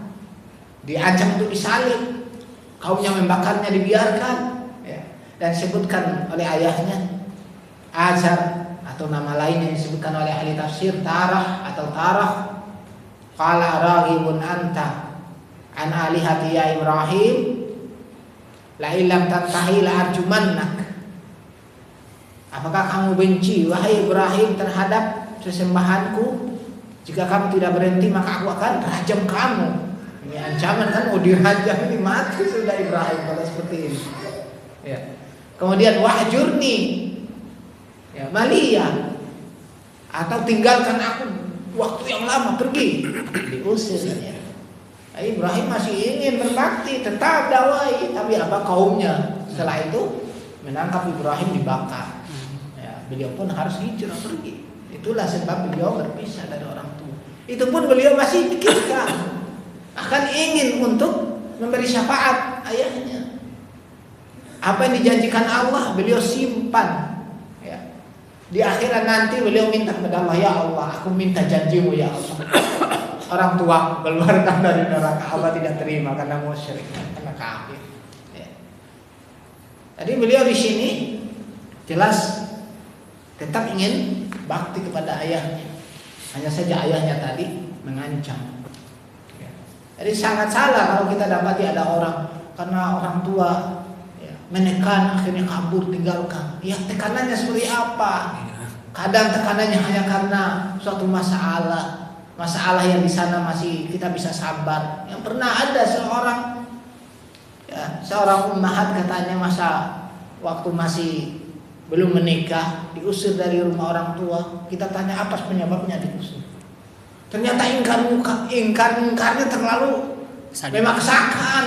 Diancam untuk disalib. Kaumnya membakarnya dibiarkan. Ya. Dan disebutkan oleh ayahnya Azar, atau nama lain yang disebutkan oleh ahli tafsir Tarah atau Tarah. Qala raghibun anta an alihati ya Ibrahim la illam tantahi la arjumannak. Apakah kamu benci wahai Ibrahim terhadap sesembahanku? Jika kamu tidak berhenti maka aku akan rajam kamu. Ini ancaman kan, mau dirajam, ini mati sudah Ibrahim kalau seperti ini. Ya. Kemudian wahjurni ya malia, atau tinggalkan aku waktu yang lama, pergi. Diusir ya. Ibrahim masih ingin berbakti, tetap dakwai, tapi apa kaumnya setelah itu menangkap Ibrahim, dibakar. Ya, beliau pun harus hijrah pergi. Itulah sebab beliau berpisah dari orang tua. Itu pun beliau masih pikirkan akan ingin untuk memberi syafaat ayahnya. Apa yang dijanjikan Allah beliau simpan. Ya. Di akhirat nanti beliau minta kepada Allah, ya Allah, aku minta janjimu ya Allah. Orang tua keluarkan dari neraka, Allah tidak terima karena musyrik, karena kafir. Ya. Jadi beliau di sini jelas tetap ingin bakti kepada ayahnya. Hanya saja ayahnya tadi mengancam. Ya. Jadi sangat salah kalau kita dapati ada orang karena orang tua ya, menekan akhirnya kabur tinggalkan. Ya tekanannya seperti apa? Kadang tekanannya hanya karena suatu masalah yang di sana masih kita bisa sabar. Yang pernah ada seorang ummahat katanya masa waktu masih belum menikah diusir dari rumah orang tua. Kita tanya apa penyebabnya diusir. Ternyata ingkarnya terlalu memaksakan.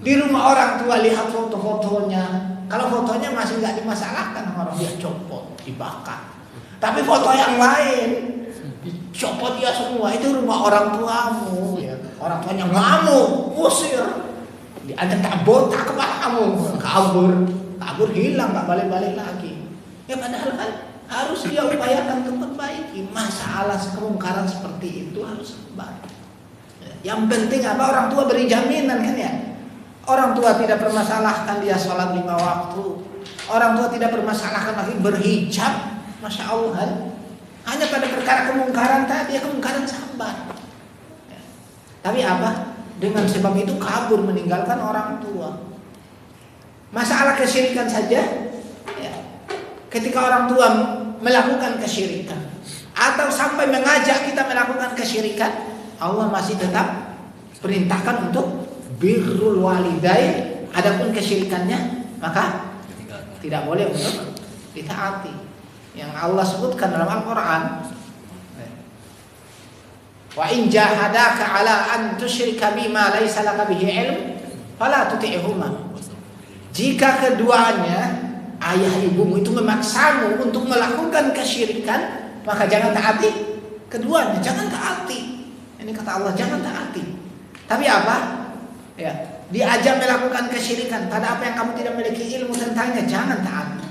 Di rumah orang tua lihat foto-fotonya. Kalau fotonya masih nggak dimasalahkan, orang dia copot, dibakar. Tapi foto yang lain dicopot dia semua, itu rumah orang tuamu ya. Orang tuanya ngamuk, usir, diajak tak botak kepalamu, kabur hilang, gak balik-balik lagi ya. Padahal kan harus dia upayakan untuk perbaiki. Masalah kemungkaran seperti itu harus sabar ya. Yang penting apa? Orang tua beri jaminan kan ya. Orang tua tidak permasalahkan dia sholat 5 waktu. Orang tua tidak permasalahkan lagi berhijab, Masya Allah kan. Hanya pada perkara kemungkaran tadi, ya kemungkaran sabar. Ya. Tapi apa? Dengan sebab itu kabur meninggalkan orang tua. Masalah kesyirikan saja, ya. Ketika orang tua melakukan kesyirikan atau sampai mengajak kita melakukan kesyirikan, Allah masih tetap perintahkan untuk birrul walidain. Adapun kesyirikannya maka tidak boleh untuk ditaati. Yang Allah sebutkan dalam Al-Quran, wa in jahadaka ala an tusyrika bima laysa laka bihi ilm fala tuti'huma. Jika keduanya, ayah ibumu itu memaksamu untuk melakukan kesyirikan, maka jangan taati keduanya, jangan taati. Ini kata Allah, jangan taati. Tapi apa? Ya, diajak melakukan kesyirikan pada apa yang kamu tidak memiliki ilmu tentangnya, jangan taati.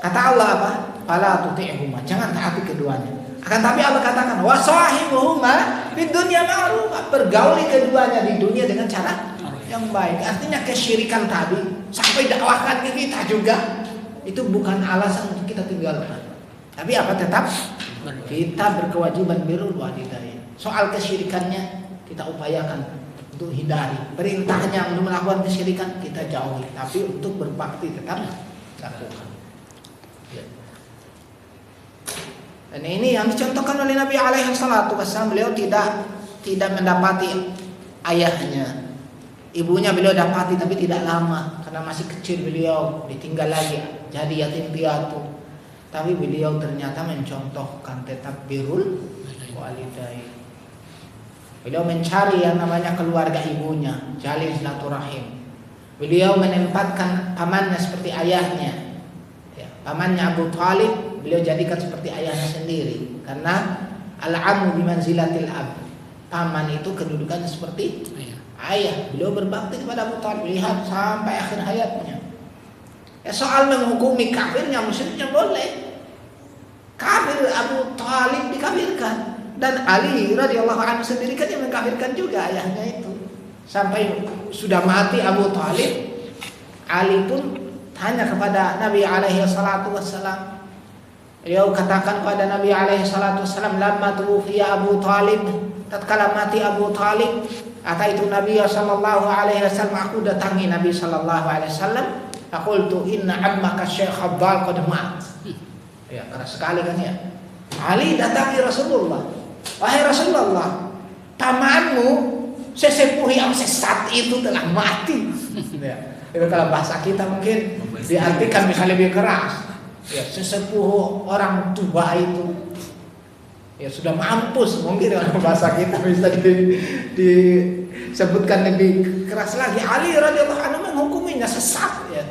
Kata Allah apa? Fala tuti'huma, jangan taati keduanya. Akan tapi Allah katakan wa sahibuhuma fid dunya ma'ruf, pergauli keduanya di dunia dengan cara yang baik. Artinya kesyirikan tadi sampai dakwahkan ke kita juga itu bukan alasan untuk kita tinggalkan. Tapi apa? Tetap kita berkewajiban birrul walidain. Soal kesyirikannya kita upayakan untuk hindari. Perintahnya untuk melakukan kesyirikan kita jauhi, tapi untuk berbakti tetap lakukan. Dan ini yang dicontohkan oleh Nabi alaihi salatu wassalam. Beliau tidak mendapati ayahnya. Ibunya beliau dapati tapi tidak lama karena masih kecil beliau ditinggal lagi jadi yatim piatu. Tapi beliau ternyata mencontohkan tetap birrul walidain. Beliau mencari yang namanya keluarga ibunya, jalin silaturahim. Beliau menempatkan pamannya seperti ayahnya. Ya, pamannya Abu Thalib beliau jadikan seperti ayahnya sendiri karena al-ammu bimanzilatil ab. Paman itu kedudukannya seperti ayah. Beliau berbakti kepada Abu Thalib, lihat sampai akhir hayatnya. Ya, soal menghukumi kafirnya musyriknya boleh. Kafir Abu Thalib dikafirkan, dan Ali radhiyallahu anhu sendiri kan yang mengkafirkan juga ayahnya itu. Sampai sudah mati Abu Thalib, Ali pun tanya kepada Nabi alaihi salatu wassalam. Beliau katakan kepada Nabi alaihi salatu wassalam, "Lamma tuwfiya Abu Thalib," tatkala mati Abu Thalib, ataitu Nabi sallallahu alaihi wasallam, aku datangi Nabi sallallahu alaihi wasallam, aqultu inna ammaka Syekh Abdal qad mat. Ya, keras sekali kan ya. Ali datangi Rasulullah, "Wahai Rasulullah, pamanmu sesepuh yang sesat itu telah mati." Ya. Itu kalau bahasa kita mungkin diartikan bisa lebih keras. Ya, sesepuh orang tua itu ya sudah mampus, mungkin dalam bahasa kita bisa disebutkan lebih keras lagi. Ali radhiyallahu anhu menghukuminya sesat ya.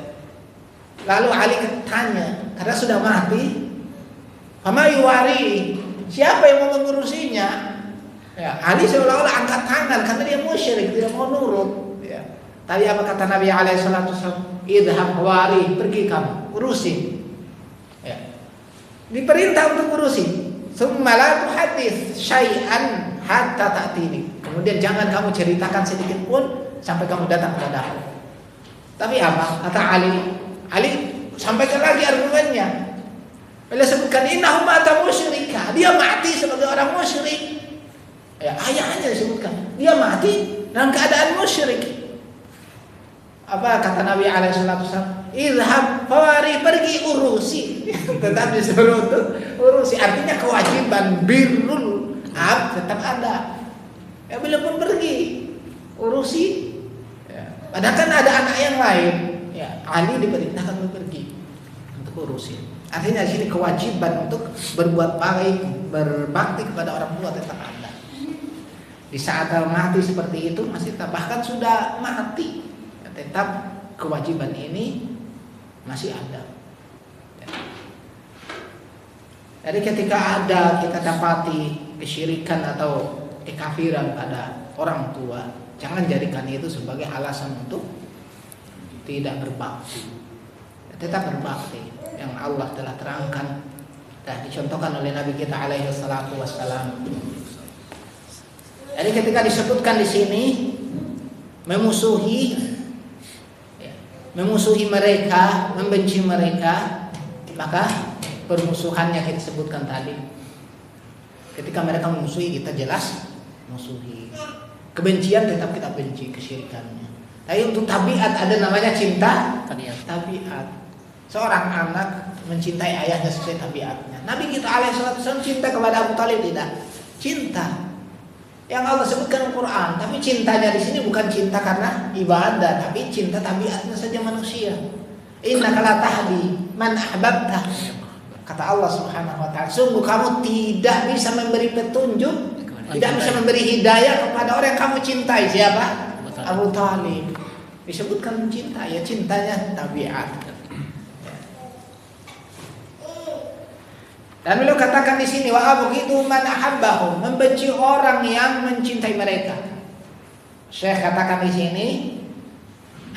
Lalu Ali tanya, karena sudah mati, "Fama yuwari?" Siapa yang mau mengurusinya? Ya, Ali seolah-olah angkat tangan karena dia musyrik, tidak mau nurut ya. Tapi apa kata Nabi alaihi salatu wasallam? "Idhab wari, pergi kamu, urusi." Ya. Diperintah untuk urusi. Tsumma la tuhaddits syai'an hatta ta'tini. Kemudian jangan kamu ceritakan sedikit pun sampai kamu datang kepadaku. Tapi apa? Kata Ali. Ali sampaikan lagi argumennya. Beliau sebutkan innahu mata musyrika. Dia mati sebagai orang musyrik. Ya, ayahnya disebutkan. Dia mati dalam keadaan musyrik. Apa kata Nabi alaihi salatu wasallam? Idhab fawari, pergi urusi. Tetap disuruh untuk urusi. Artinya kewajiban birrul ab tetap ada. Ya, beliau pun pergi urusi. Ya. Padahal kan ada anak yang lain. Ya, Ali diperintahkan untuk pergi untuk urusi. Artinya di sini kewajiban untuk berbuat baik, berbakti kepada orang tua tetap ada. Di saat mati seperti itu masih tetap, bahkan sudah mati, ya, tetap kewajiban ini masih ada. Jadi ketika ada kita dapati kesyirikan atau kekafiran pada orang tua, jangan jadikan itu sebagai alasan untuk tidak berbakti. Tetap berbakti yang Allah telah terangkan dan dicontohkan oleh Nabi kita alaihi salatu wassalam. Jadi ketika disebutkan di sini memusuhi mereka, membenci mereka, maka permusuhannya kita sebutkan tadi. Ketika mereka memusuhi, kita jelas musuhi. Kebencian tetap kita benci, kesyirikannya. Tapi untuk tabiat ada namanya cinta tabiat. Seorang anak mencintai ayahnya sesuai tabiatnya. Nabi kita alaihissalam cinta kepada Abu Thalib tidak? Cinta yang Allah sebutkan Al Quran, tapi cintanya di sini bukan cinta karena ibadah, tapi cinta tabiatnya saja manusia. Innaka la tahdi man ahbabta. Kata Allah Subhanahu wa taala, sungguh kamu tidak bisa memberi petunjuk, tidak bisa memberi hidayah kepada orang yang kamu cintai. Siapa? Abu Thalib. Disebutkan cinta, ya cintanya tabiat. Dan beliau katakan di sini, wa abghidu man ahabbahum, membenci orang yang mencintai mereka. Syekh katakan di sini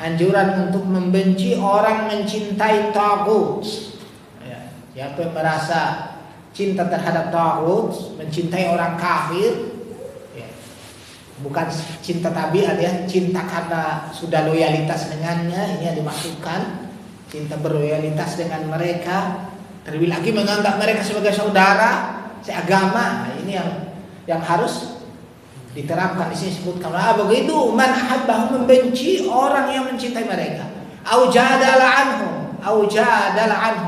anjuran untuk membenci orang mencintai taghut. Ya, siapa yang merasa cinta terhadap taghut, mencintai orang kafir, ya, bukan cinta tabiat ya, cinta karena sudah loyalitas dengannya, ini yang dimaksudkan, cinta berloyalitas dengan mereka. Terlebih lagi menganggap mereka sebagai saudara seagama. Nah, ini yang harus diterapkan. Di sini sebutkan begitu man ahabbahu, membenci orang yang mencintai mereka. Au jadala anhum,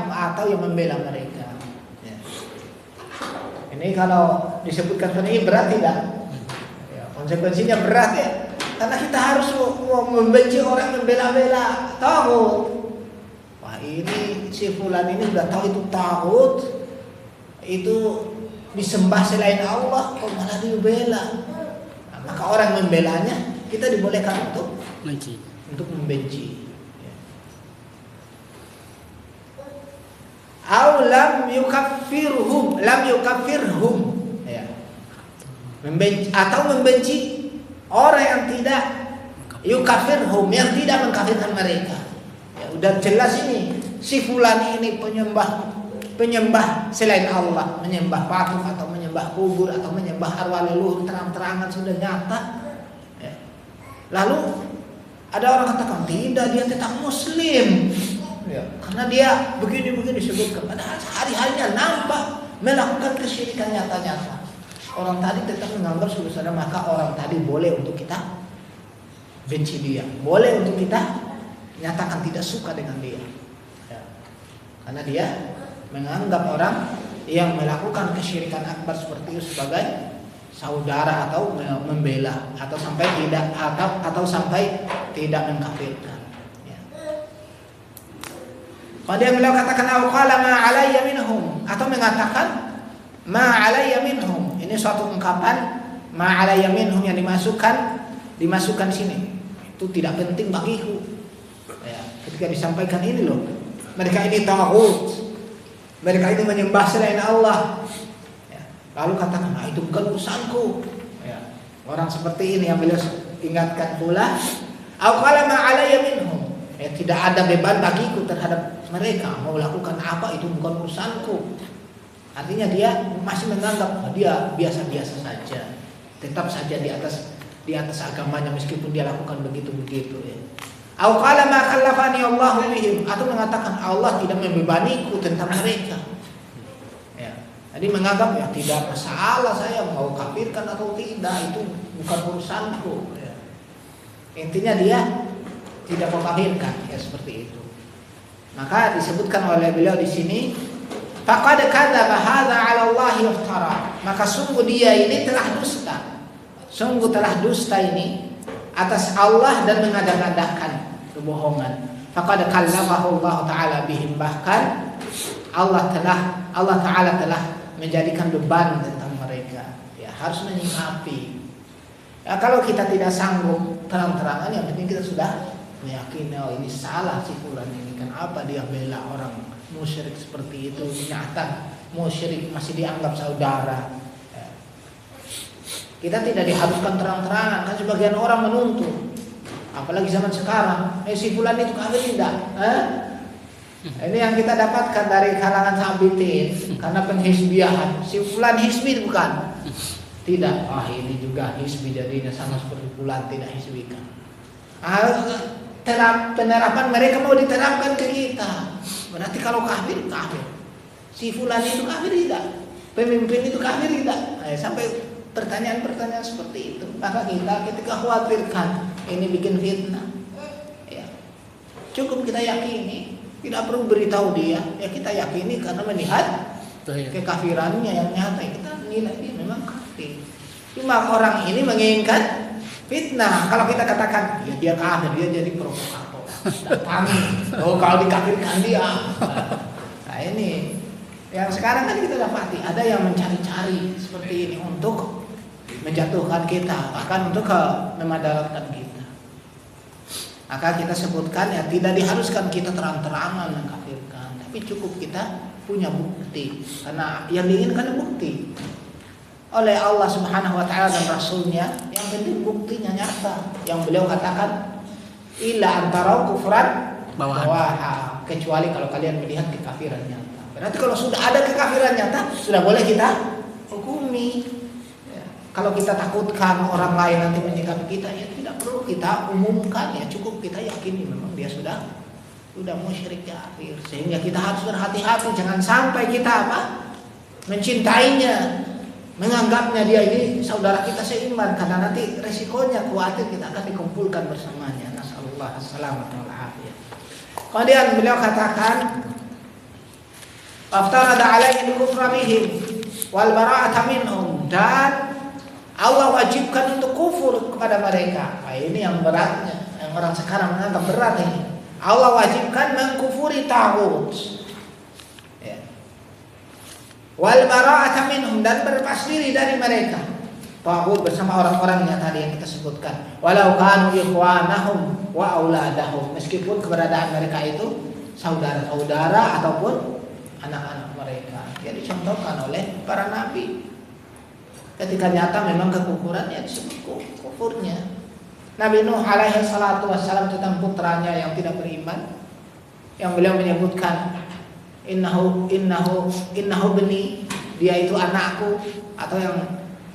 atau yang membela mereka. Ya. Ini kalau disebutkan ini berat tidak? Ya, konsekuensinya berat ya. Karena kita harus membenci orang yang membela-bela taghut. Ini si fulan ini sudah tahu itu taghut, itu disembah selain Allah, kok malah dibela. Nah, maka orang membelanya kita dibolehkan untuk membenci. Au lam yukaffirhum, ya. Membenci orang yang tidak yukaffirhum, yang tidak mengkafirkan mereka. Udah jelas ini si fulan ini penyembah penyembah selain Allah, menyembah patung atau menyembah kubur atau menyembah arwah leluhur terang-terangan sudah nyata. Ya. Lalu ada orang katakan tidak, dia tetap Muslim. Ya. Karena dia begini-begini disebutkan. Padahal hari-harinya nampak melakukan kesyirikan nyata-nyata. Orang tadi tetap menganggap saudara, maka orang tadi boleh untuk kita benci dia, boleh untuk kita nyatakan tidak suka dengan dia. Ya. Karena dia menganggap orang yang melakukan kesyirikan akbar seperti itu sebagai saudara atau membela atau sampai tidak mengkafirkan. Ya. Kemudian beliau katakan qala ma alayya minhum, atau mengatakan ma alayya minhum. Ini suatu ungkapan ma alayya minhum yang dimasukkan sini. Itu tidak penting bagiku. Ya, ketika disampaikan ini loh, mereka ini taghut, mereka ini menyembah selain Allah. Ya, lalu katakan, nah, itu bukan urusanku. Ya, orang seperti ini yang beliau ingatkan pula, au qala ma alayya minhum. Ya, tidak ada beban bagiku terhadap mereka, mau lakukan apa itu bukan urusanku. Artinya dia masih menganggap dia biasa-biasa saja, tetap saja di atas agamanya meskipun dia lakukan begitu-begitu. Ya. Au qala ma khallafani Allahu bihim, atau mengatakan Allah tidak membebaniku tentang mereka. Ya. Jadi menganggap ya tidak masalah saya mau kafirkan atau tidak, itu bukan urusanku. Ya. Intinya dia tidak mau kafirkan, ya seperti itu. Maka disebutkan oleh beliau di sini, faqad kadzaba hadza 'ala Allah iftara. Maka sungguh dia ini telah dusta. Sungguh telah dusta ini atas Allah dan mengada-ngadakan kebohongan. Faqad kallamahu Allah taala bihim, bahkan Allah taala telah menjadikan beban tentang mereka. Ya, harus menyikapi. Ya, kalau kita tidak sanggup terang-terangan, yang penting kita sudah meyakini oh ini salah si fulan ini, kenapa dia bela orang musyrik seperti itu, nyata musyrik masih dianggap saudara. Kita tidak diharuskan terang-terangan, kan sebagian orang menuntut, apalagi zaman sekarang, si fulan itu kafir tidak? Ini yang kita dapatkan dari kalangan sahabitin karena penhisbiyahan. Si fulan hisbi bukan? Tidak. Ini juga hisbi jadinya sama seperti fulan tidak hisbikan. Penerapan mereka mau diterapkan ke kita. Berarti kalau kafir, kafir. Si fulan itu kafir tidak? Pemimpin itu kafir tidak? Sampai pertanyaan-pertanyaan seperti itu. Maka kita ketika khawatirkan ini bikin fitnah, ya, cukup kita yakini, tidak perlu beritahu dia. Ya kita yakini karena melihat kekafirannya yang nyata, kita menilai dia memang kafir. Cuma orang ini menginginkan fitnah. Kalau kita katakan ya dia kafir, dia jadi provokator, datangi, kalau dikafirkan dia. Nah ini yang sekarang kan kita dapati ada yang mencari-cari seperti ini untuk menjatuhkan kita, bahkan untuk memadaratkan kita. Maka kita sebutkan ya tidak diharuskan kita terang-terangan mengkafirkan, tapi cukup kita punya bukti, karena yang diinginkan bukti oleh Allah Subhanahu wa taala dan Rasulnya. Yang penting buktinya nyata. Yang beliau katakan illa antara kufran bawaha, kecuali kalau kalian melihat kekafiran nyata. Berarti kalau sudah ada kekafiran nyata, sudah boleh kita hukumi. Ya. Kalau kita takutkan orang lain nanti menyikapi kita, ya tidak perlu kita umumkan, ya cukup kita yakini memang dia sudah musyrik kafir. Sehingga kita harus berhati-hati, jangan sampai kita mencintainya, menganggapnya dia ini saudara kita seiman, karena nanti resikonya khawatir kita akan dikumpulkan bersamanya. Nasallallahu alaihi wasallam. Kemudian beliau katakan aftarada alaihi kufra bihim wal bara'ata minhum, dan Allah wajibkan untuk kufur kepada mereka. Nah, ini yang beratnya, yang orang sekarang menganggap berat ini. Allah wajibkan mengkufuri taghut. Ya. Wal bara'ata minhum, dan berlepas diri dari mereka. Taghut bersama orang-orangnya tadi yang kita sebutkan. Walau kanu ikhwanahum wa auladahum, meskipun keberadaan mereka itu saudara-saudara ataupun anak-anak mereka. Ya dicontohkan oleh para nabi. Ketika nyata memang kekufuran, ya disebut kufurnya. Nabi Nuh alaihi salatu wassalam tentang putranya yang tidak beriman, yang beliau menyebutkan innahu beni, dia itu anakku, atau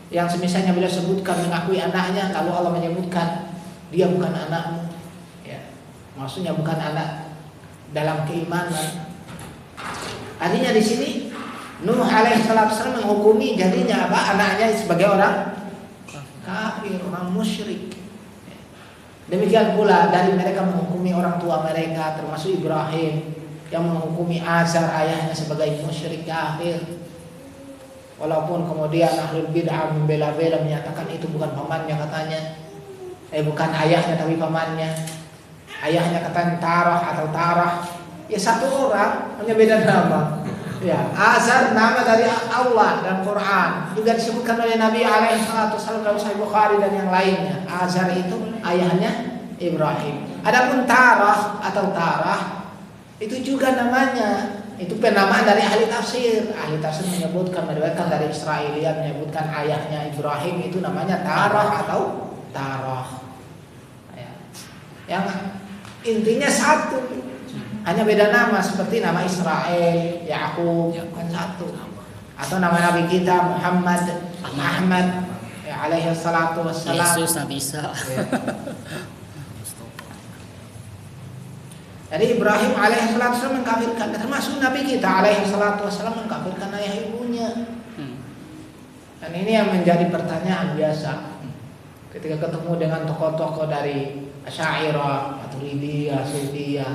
yang semisalnya beliau sebutkan mengakui anaknya, lalu Allah menyebutkan dia bukan anakmu, ya, maksudnya bukan anak dalam keimanan. Artinya di sini Nuh alaihissalam menghukumi jadinya apa, anaknya sebagai orang kafir, orang musyrik. Demikian pula dari mereka menghukumi orang tua mereka, termasuk Ibrahim yang menghukumi Azar ayahnya sebagai musyrik kafir. Walaupun kemudian ahlul bid'ah membela-bela menyatakan itu bukan pamannya katanya, bukan ayahnya tapi pamannya. Ayahnya katanya Tarah atau Tarah, ya satu orang, hanya beda nama. Ya, Azar nama dari Allah dan Quran, juga disebutkan oleh Nabi alaihissalam dalam Sahih Bukhari dan yang lainnya. Azar itu ayahnya Ibrahim. Adapun Tarah atau Tarah itu juga namanya, itu penamaan dari ahli tafsir. Ahli tafsir menyebutkan, meriwayatkan dari Israiliyat menyebutkan ayahnya Ibrahim itu namanya Tarah atau Tarah. Ya. Yang intinya satu, hanya beda nama, seperti nama Israel, Yakub, kan satu. Atau nama Nabi kita Muhammad, Ahmad, ya, alaihi salatu wassalam. Yesus, Nabi Isa. Ya. Jadi Ibrahim alaihissalam mengkafirkan, termasuk Nabi kita alaihissalam mengkafirkan ayah ibunya. Dan ini yang menjadi pertanyaan biasa ketika ketemu dengan tokoh-tokoh dari Asy'ariyah, Maturidiyah, Sufiyah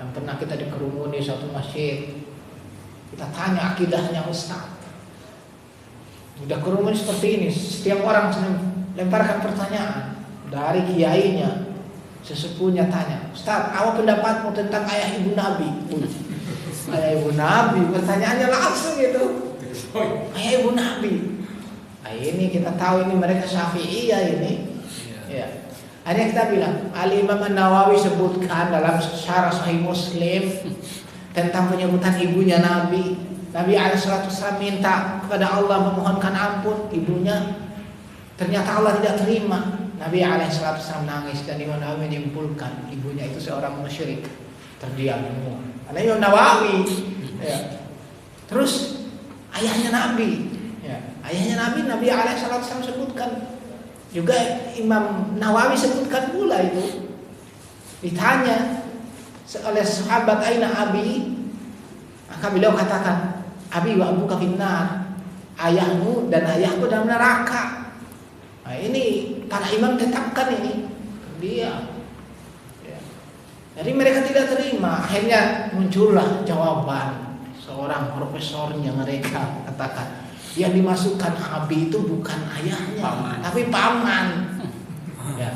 yang pernah kita dikerumuni suatu masjid. Kita tanya akidahnya Ustaz. Udah kerumun seperti ini, setiap orang lemparkan pertanyaan dari kiainya. Sesepuhnya tanya, Ustaz, apa pendapatmu tentang ayah ibu Nabi? Ayah ibu Nabi, pertanyaannya langsung gitu. Ayah ibu Nabi. Nah, ini kita tahu ini mereka Syafi'iyah ini. Ya. Hanya kita bilang, Al-Imam An-Nawawi sebutkan dalam syarah Sahih Muslim tentang penyebutan ibunya Nabi. Nabi alaihissalam minta kepada Allah memohonkan ampun ibunya. Ternyata Allah tidak terima. Nabi alaihissalam nangis dan Imam Nawawi menyimpulkan ibunya itu seorang musyrik. Terdiam semua. Karena Imam Nawawi. Ya. Terus ayahnya Nabi. Ya. Ayahnya Nabi alaihissalam sebutkan. Juga Imam Nawawi sebutkan pula itu. Ditanya oleh sahabat Aina Abi, maka beliau katakan, Abi wa abuka finnar, ayahmu dan ayahku dalam neraka. Nah, ini para imam tetapkan ini dia. Ya. Jadi mereka tidak terima. Akhirnya muncullah jawaban seorang profesornya mereka katakan, yang dimasukkan Abi itu bukan ayahnya, tapi paman. Ya.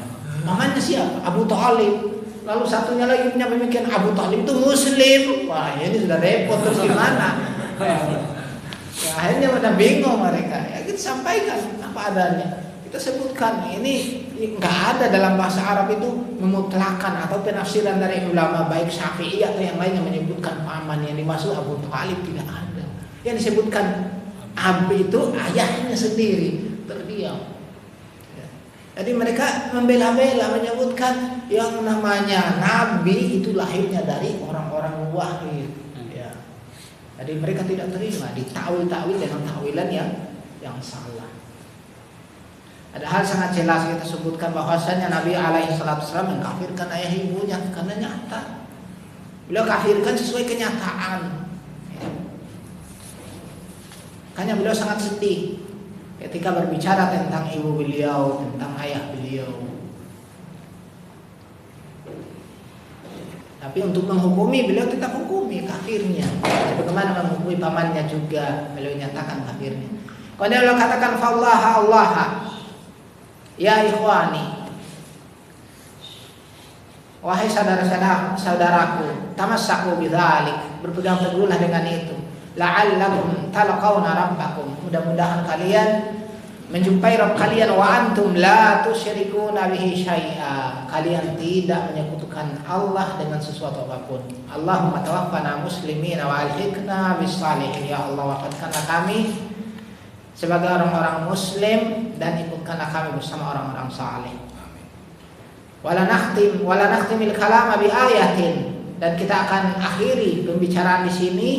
Pamannya siapa? Abu Thalib. Lalu satunya lagi punya pemikiran Abu Thalib itu Muslim. Wah, ini sudah repot terus gimana? Ya, akhirnya pada bingung mereka. Ya kita sampaikan apa adanya. Kita sebutkan ini nggak ada dalam bahasa Arab itu memutlakan atau penafsiran dari ulama baik Syafi'i atau yang lain yang menyebutkan paman, yang dimaksud Abu Thalib tidak ada. Yang disebutkan Abi itu ayahnya sendiri terdiam. Jadi mereka membela-bela menyebutkan yang namanya Nabi itu lahirnya dari orang-orang wahid. Ya. Jadi mereka tidak terima, ditawil-tawil dengan tawilan yang salah. Ada hal sangat jelas kita sebutkan bahwasanya Nabi alaihissalam mengkafirkan ayah ibunya karena nyata. Beliau kafirkan sesuai kenyataan. Ya. Makanya beliau sangat sedih ketika berbicara tentang ibu beliau, tentang ayah beliau. Tapi untuk menghukumi, beliau tetap hukumi kafirnya. Bagaimana menghukumi pamannya juga, beliau nyatakan kafirnya. Kalau beliau katakan fallaha Allah, ya ikhwani, wahai saudaraku, tamassaku bidzalik, berpegang teguhlah dengan itu. La'allakum talaqawna rabbakum, mudah-mudahan kalian menjumpai Rabb kalian wa antum la tusyrikuna bihi syai'a, kalian tidak menyekutukan Allah dengan sesuatu apapun. Allahumma tawaffana muslimina wa alhiqna bis salihin, ya Allah wafatkanlah kami sebagai orang-orang muslim dan ikutkanlah kami bersama orang-orang saleh. Wala nakhtimil kalama bi ayatin, Dan kita akan akhiri pembicaraan di sini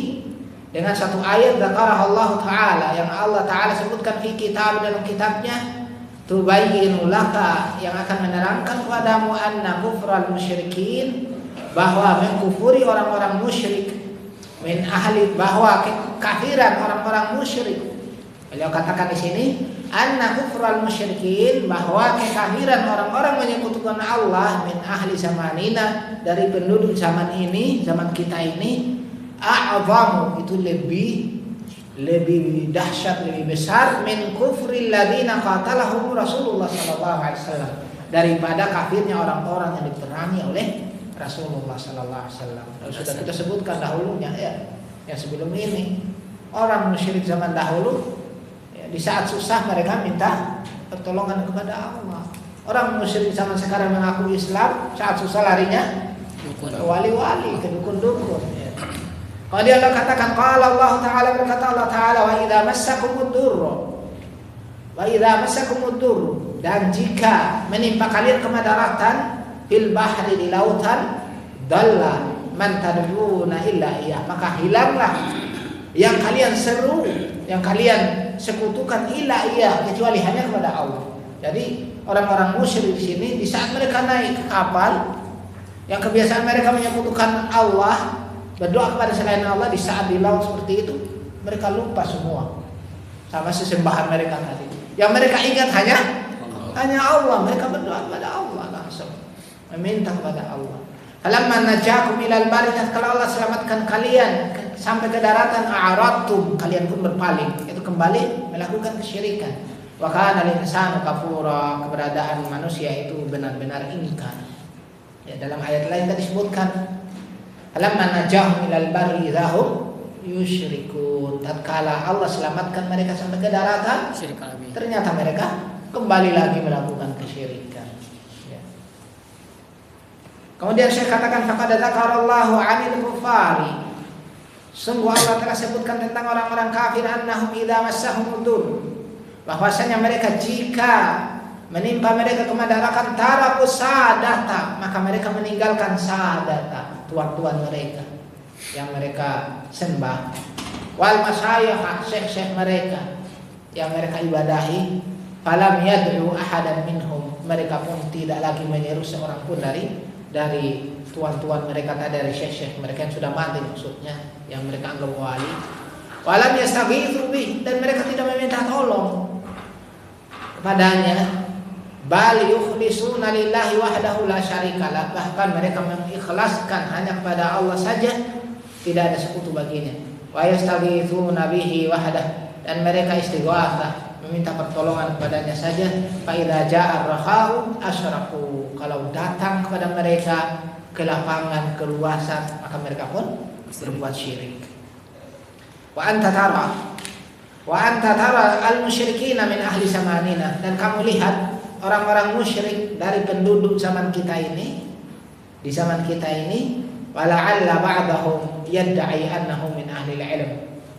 dengan satu ayat dzakaraha Allah Ta'ala yang Allah Ta'ala sebutkan di kitab dalam kitabnya, tubayyinu laka, yang akan menerangkan kepadamu anna kufral musyrikin, bahwa mengkufuri orang-orang musyrik, min ahli, bahwa kekafiran orang-orang musyrik. Beliau katakan di sini anna kufral musyrikin, bahwa kekafiran orang-orang menyekutukan Allah, min ahli zamanina, dari penduduk zaman ini, zaman kita ini, a'zamu, itu lebih dahsyat, lebih besar, min kufril ladina qatalahum Rasulullah sallallahu alaihi wasallam, daripada kafirnya orang-orang yang diperangi oleh Rasulullah sallallahu alaihi wasallam. Sudah kita sebutkan dahulunya ya, yang sebelum ini orang musyrik zaman dahulu ya, di saat susah mereka minta pertolongan kepada Allah. Orang musyrik zaman sekarang mengaku Islam, saat susah larinya ke wali-wali, ke dukun-dukun ya. Kalau dia Allah katakan, qala Allah Ta'ala, berkata Allah Ta'ala, wa idza massakumud durr, dan jika menimpa kalian kemadaratan fil bahri, di lautan, dalla man tad'una illa iya, maka hilanglah yang kalian seru, yang kalian sekutukan, illa iya, kecuali hanya kepada Allah. Jadi orang-orang musyrik di sini, di saat mereka naik ke kapal, yang kebiasaan mereka menyekutukan Allah, berdoa kepada selain Allah, di saat di laut seperti itu mereka lupa semua sama sesembahan mereka tadi. Yang mereka ingat hanya Allah. Mereka berdoa kepada Allah langsung, meminta kepada Allah. Falamma najakum ilal barri, kalau Allah selamatkan kalian sampai ke daratan, a'radtum, kalian pun berpaling, itu kembali melakukan kesyirikan. Wa kana al-insanu kafura, keberadaan manusia itu benar-benar ingkar. Ya, dalam ayat lain tadi disebutkan, falamma najahum ilal barri idahum yusyrikun, tatkala Allah selamatkan mereka sampai ke daratan, ternyata mereka kembali lagi melakukan kesyirikan ya. Kemudian saya katakan, faqad dzakarallahu 'anil kuffari, sungguh Allah telah sebutkan tentang orang-orang kafir, annahum idza massahumud dur, bahwasanya mereka jika menimpa mereka kemadarakan, taraku sadata, maka mereka meninggalkan sadata, tuan-tuan mereka yang mereka sembah, wal masyayikh, syekh-syekh mereka yang mereka ibadahi, falam yad'u ahadan minhum, mereka pun tidak lagi menyeru seorang pun dari tuan-tuan mereka, dari syekh-syekh mereka yang sudah mati, maksudnya yang mereka anggap wali, walam yastaghitsu bih, dan mereka tidak meminta tolong kepadanya, bal yukhlisuna lillahi wahdahu la syarikalah, bahkan mereka mengikhlaskan hanya kepada Allah saja, tidak ada sekutu baginya. Wa yastaghithuna bihi wahdah, dan mereka istighatsah, meminta pertolongan kepadanya saja. Fa idza ja'a ar-rakha'u asyraku, kalau datang kepada mereka kelapangan, keluasan, maka mereka pun berbuat syirik. Wa anta tara al-musyrikina min ahli zamanina, dan kamu lihat orang-orang musyrik dari penduduk zaman kita ini, di zaman kita ini, wala'alla ba'dahum yadda'i annahu min ahli ilm,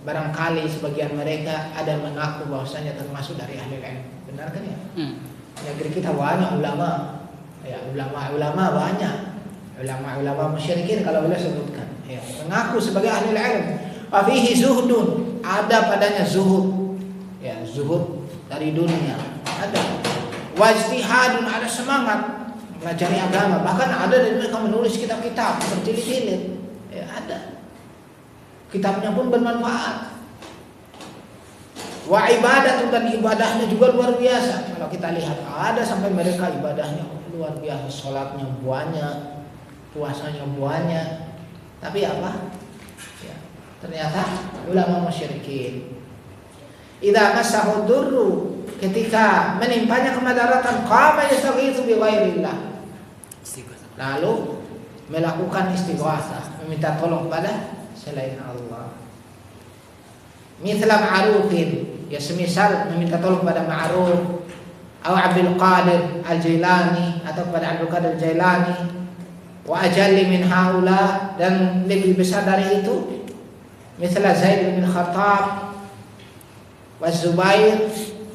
barangkali sebagian mereka ada mengaku bahwasanya termasuk dari ahli ilm. Benar kan ya? Negeri kita banyak ulama, ya, ulama banyak, ulama musyrikin kalau boleh sebutkan, ya, mengaku sebagai ahli ilm. Wa fihi zuhdun, ada padanya zuhud, ya, zuhud dari dunia ada. Wajtihadun, ada semangat mempelajari agama, bahkan ada dari mereka menulis kitab-kitab berjilid-jilid ya, ada, kitabnya pun bermanfaat. Wa ibadah, dan ibadahnya juga luar biasa. Kalau kita lihat, ada sampai mereka ibadahnya luar biasa, sholatnya banyak, puasanya banyak, tapi apa ya, ternyata ulama musyrikin. Idza massahu durru, ketika menimpanya kemadaratan, qama yastaghitsu bi ghairillah, lalu melakukan istighatsah, meminta tolong kepada selain Allah. Mithla ma'rufin, ya semisal meminta tolong kepada Ma'ruf, atau Abdul Qadir Al-Jailani, atau kepada Abdul Qadir Al-Jailani, wa ajalli min haula, dan lebih besar dari itu, mithla Zaid bin Khattab wa Zubair,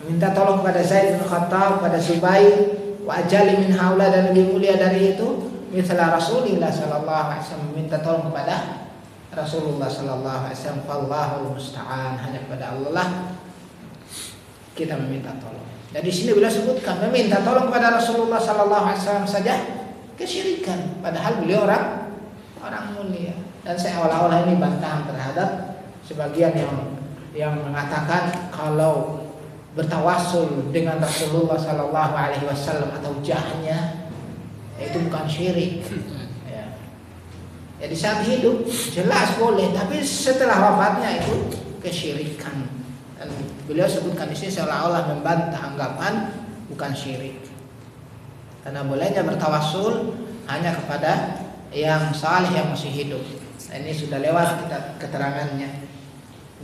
minta tolong pada Zaid bin Khattab, pada Zubair, wa ajali min haula, dan lebih mulia dari itu, Misalnya Rasulullah sallallahu alaihi wasallam minta tolong kepada Rasulullah sallallahu alaihi wasallam, Allahul musta'an, hanya kepada Allah lah kita meminta tolong. Dan di sini beliau sebutkan meminta tolong kepada Rasulullah sallallahu alaihi wasallam saja kesyirikan, padahal beliau orang mulia. Dan seolah-olah ini bantahan terhadap sebagian yang mengatakan kalau bertawassul dengan Rasulullah sallallahu alaihi wasallam atau jahnya itu bukan syirik. Ya. Jadi saat hidup jelas boleh, tapi setelah wafatnya itu kesyirikan. Dan beliau sebutkan di sini seolah-olah membantah anggapan bukan syirik. Karena bolehnya bertawassul hanya kepada yang saleh yang masih hidup. Nah, ini sudah lewat kita keterangannya.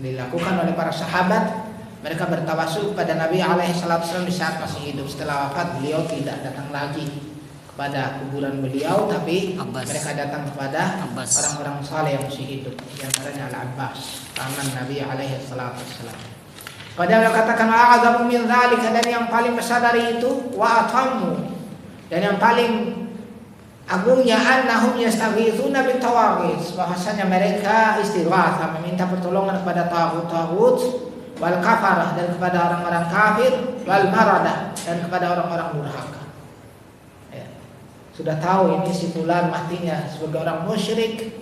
Dilakukan oleh para sahabat, mereka bertawassul kepada Nabi alaihi wasallam di saat masih hidup. Setelah wafat beliau tidak datang lagi kepada kuburan beliau, tapi mereka datang kepada orang-orang saleh yang masih hidup. Di antaranya Al-Abbas, paman Nabi alaihi wasallam. Padahal beliau katakan wa'adzamu min dzalika, dan yang paling besar dari itu wa'atamu, dan yang paling agungnya annahum yastaghithuna bitawaghit, bahwasanya mereka istighatsah meminta pertolongan kepada taghut-taghut, wal kafarah, dan kepada orang-orang kafir, wal maradah, dan kepada orang-orang durhaka. Ya. Sudah tahu ini si fulan matinya sebagai orang musyrik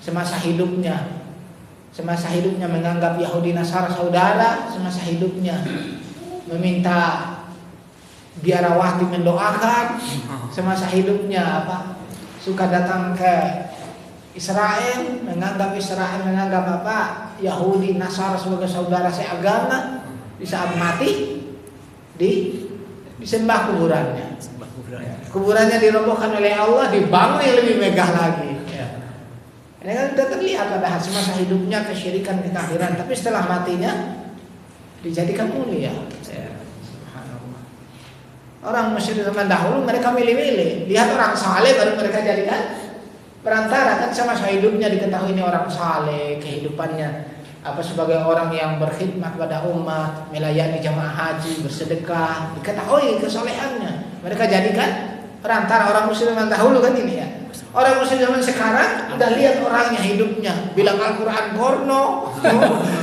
semasa hidupnya. Semasa hidupnya menganggap Yahudi Nasara saudara, semasa hidupnya meminta biarawati mendoakan, semasa hidupnya suka datang ke Israel, menganggap Yahudi Nasara sebagai saudara seagama. Di saat mati disembah kuburannya. Kuburannya dirobohkan oleh Allah, dibangun yang lebih megah lagi. Ini kan sudah terlihat pada semasa hidupnya kesyirikan, kekafiran, tapi setelah matinya dijadikan mulia. Subhanallah. Orang musyrik zaman dahulu mereka milih-milih, lihat orang saleh baru mereka jadikan perantara. Kan semasa hidupnya diketahui ini orang saleh, kehidupannya sebagai orang yang berkhidmat pada umat, melayani jamaah haji, bersedekah, diketahui kesolehannya. Mereka jadikan perantara. Orang musyrik zaman dahulu kan ini ya. Orang muslim zaman sekarang udah lihat orangnya, hidupnya, bilang Al-Quran porno,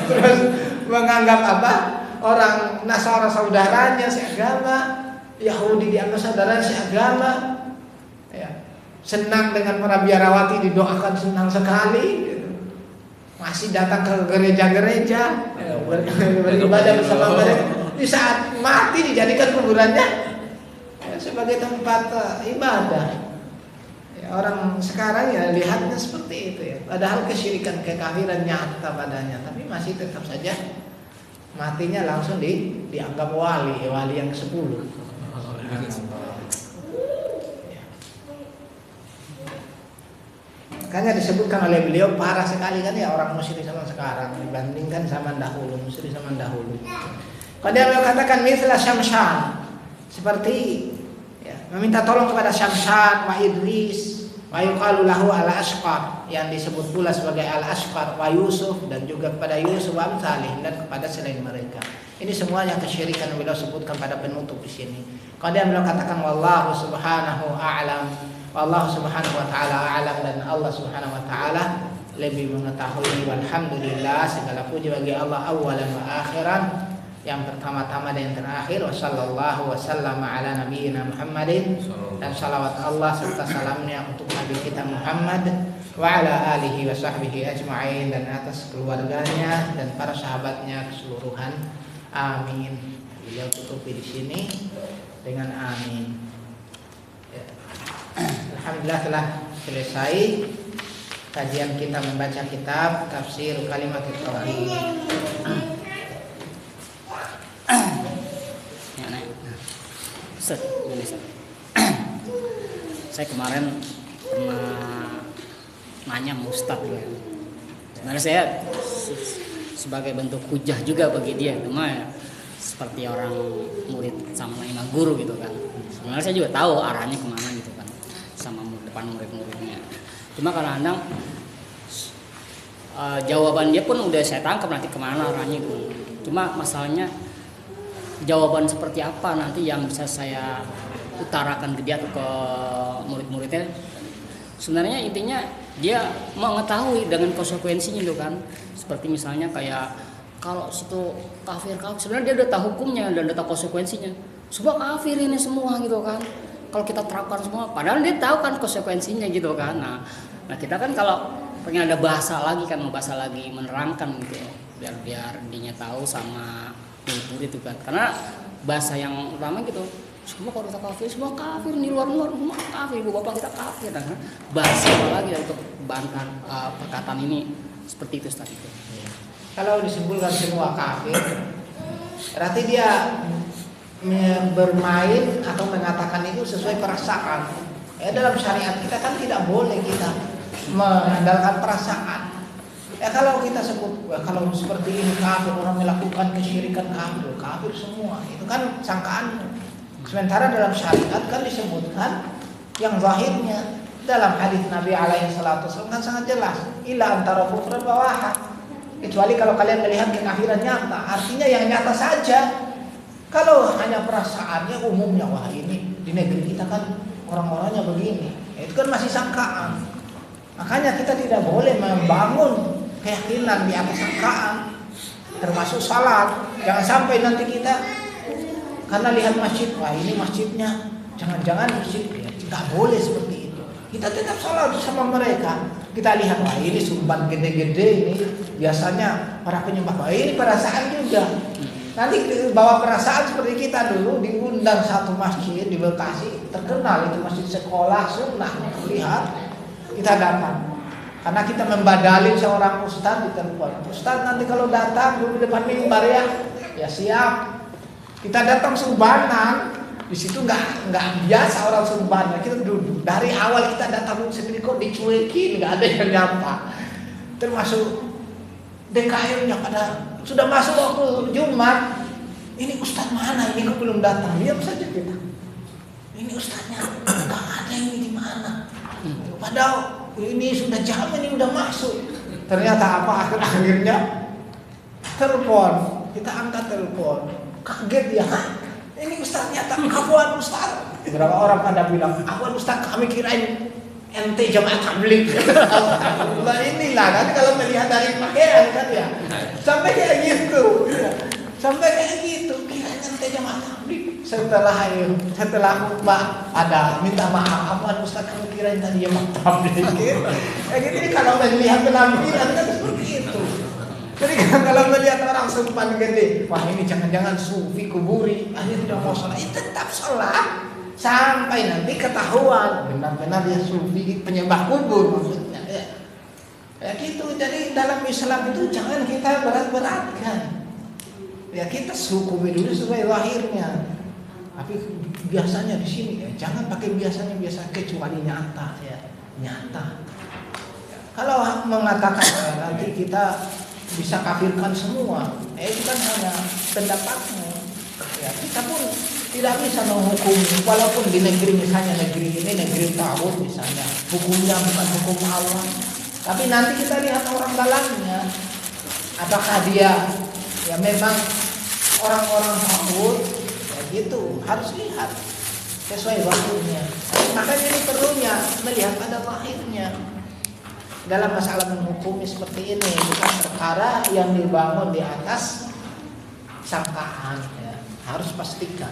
terus menganggap orang Nasara saudaranya seagama, Yahudi dianggap saudara seagama, ya. Senang dengan para biarawati, didoakan senang sekali, gitu. Masih datang ke gereja-gereja, beribadah bersama mereka. Di saat mati dijadikan kuburannya sebagai tempat ibadah. Orang sekarang ya lihatnya seperti itu ya. Padahal kesyirikan, kekafiran nyata padanya, tapi masih tetap saja matinya langsung dianggap wali yang ke-10. Makanya disebutkan oleh beliau parah sekali kan ya orang musyrik zaman sekarang dibandingkan zaman dahulu, musyrik zaman dahulu. Kalau dia katakan mithla Syamshan, seperti meminta tolong kepada Syamshan wa Idris wa yuqalu lahu al-Ashqar, yang disebut pula sebagai al-Ashqar, wa Yusuf, dan juga kepada Yusuf wa amsalih, dan kepada selain mereka. Ini semuanya kesyirikan yang beliau sebutkan pada penutup di sini. Kemudian beliau katakan wallahu subhanahu a'lam, wallahu subhanahu wa ta'ala a'lam, dan Allah subhanahu wa ta'ala lebih mengetahui. Walhamdulillah, segala puji bagi Allah awalan wa akhiran, yang pertama-tama dan yang terakhir. Wassallallahu wasallam ala nabiyyina Muhammadin, dan salawat Allah serta salamnya untuk Nabi kita Muhammad wa ala alihi wa sahbihi ajma'in, dan atas keluarganya dan para sahabatnya keseluruhan. Amin. Beliau tutupi di sini dengan amin. Ya. Alhamdulillah telah selesai kajian kita membaca kitab Tafsir Kalimat Tauhid. Saya kemarin pernah nanya sama Ustadz ya. Sebenarnya saya sebagai bentuk hujah juga bagi dia, cuma ya, seperti orang murid sama imam guru gitu kan. Sebenarnya saya juga tahu arahnya kemana gitu kan, sama depan murid-muridnya. Cuma kadang-kadang jawaban dia pun udah saya tangkap nanti kemana arahnya gitu. Cuma masalahnya jawaban seperti apa nanti yang bisa saya utarakan ke dia atau ke murid-muridnya, sebenarnya intinya dia mengetahui dengan konsekuensinya itu kan. Seperti misalnya kayak kalau situ kafir, sebenarnya dia udah tahu hukumnya dan udah tahu konsekuensinya. Semua kafir ini semua gitu kan. Kalau kita terapkan semua, padahal dia tahu kan konsekuensinya gitu kan. Nah kita kan kalau pengen ada bahasa lagi kan, bahasa lagi menerangkan gitu ya, biar dia tahu sama murid itu kan. Karena bahasa yang utama gitu, semua kalau kita kafir, semua kafir, di luar semua kafir, ibu bapak kita kafir. Nah, bahasa apa lagi untuk bantah perkataan ini seperti itu Ustaz itu. Kalau disimpulkan semua kafir, berarti dia bermain atau mengatakan itu sesuai perasaan. Dalam syariat kita kan tidak boleh kita mengandalkan perasaan. Kalau kita sebut kalau seperti ini kafir, orang melakukan kesyirikan kafir semua, itu kan sangkaan. Sementara dalam syariat kan disebutkan yang zahirnya. Dalam hadis Nabi alaihi salatu wasallam kan sangat jelas, illa antara kufran wa wahad. Kecuali kalau kalian melihat kekafiran nyata, artinya yang nyata saja. Kalau hanya perasaannya umumnya, wah ini di negeri kita kan orang-orangnya begini, itu kan masih sangkaan. Makanya kita tidak boleh membangun keyakinan di atas sangkaan, termasuk salat. Jangan sampai nanti kita karena lihat masjid, wah ini masjidnya jangan-jangan masjid, tidak boleh seperti itu. Kita tetap salat bersama mereka. Kita lihat, wah ini sumban gede-gede ini, biasanya para penyembah, wah ini perasaan juga. Nanti bawa perasaan seperti kita dulu diundang satu masjid di Bekasi, terkenal itu masjid sekolah sunnah. Lihat, kita datang karena kita membadalin seorang ustaz di telepon. Ustaz nanti kalau datang dulu depan mimbar ya siap. Kita datang sumbanan, di situ nggak biasa orang sumbanan. Kita duduk dari awal kita datang sendiri kok dicuekin, nggak ada yang nyapa. Termasuk DKM-nya pada sudah masuk waktu Jumat, ini ustaz mana ini kok belum datang? Diam saja kita. Ini ustaznya nggak ada ini di mana? Padahal ini sudah jam, ini udah masuk. Ternyata apa? Akhirnya telepon, kita angkat telepon, kaget ya. Ini ustaznya tak kawan ustaz. Berapa orang pada bilang, kawan ustaz, kami kirain ente jamaah tabligh. Nah inilah kan kalau melihat dari pakaian kan ya. Sampai kayak gitu. Sampai kayak gitu. Kirain ente jamaah tabligh. Setelah khutbah ada minta maaf, apa ustaz kamu kirain tadi jamaah tabligh. Kayak gitu kalau melihat penampilan kan seperti itu. Jadi kalau melihat orang sumpan gede, wah ini jangan-jangan sufi kuburi, akhirnya tidak mau sholat, tetap sholat. Sampai nanti ketahuan benar-benar dia sufi penyembah kubur maksudnya ya gitu. Jadi dalam Islam itu jangan kita berat-beratkan ya, kita hukumi dulu sesuai lahirnya. Tapi biasanya di sini ya, jangan pakai biasanya biasa kecuali nyata ya, nyata. Kalau mengatakan nanti kita bisa kafirkan semua, itu kan hanya pendapatmu ya. Kita pun tidak bisa menghukum, walaupun di negeri misalnya negeri ini negeri tauhid misalnya, hukumnya bukan hukum Allah. Tapi nanti kita lihat orang dalamnya, apakah dia ya memang orang-orang tauhid ya gitu, harus lihat sesuai waktunya. Makanya ini perlunya melihat pada lahirnya. Dalam masalah menghukumi seperti ini bukan perkara yang dibangun di atas sangkaan ya. Harus pastikan.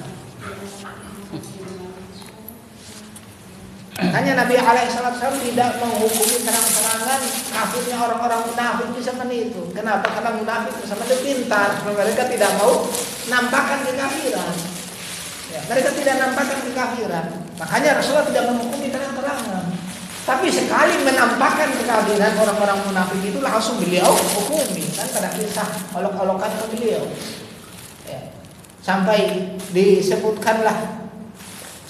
Hanya Nabi alaihissalam tidak menghukumi terang-terangan kafirnya orang-orang munafik di zaman itu. Kenapa? Karena munafik sama dia pintar. Mereka tidak mau nampakkan kekafiran. Ya, mereka tidak nampakkan kekafiran. Makanya Rasulullah tidak menghukumi terang-terangan. Tapi sekali menampakkan kekafiran orang-orang munafik itu langsung beliau hukumi. Kan pada kisah olok-olokan ke beliau. Ya. Sampai disebutkanlah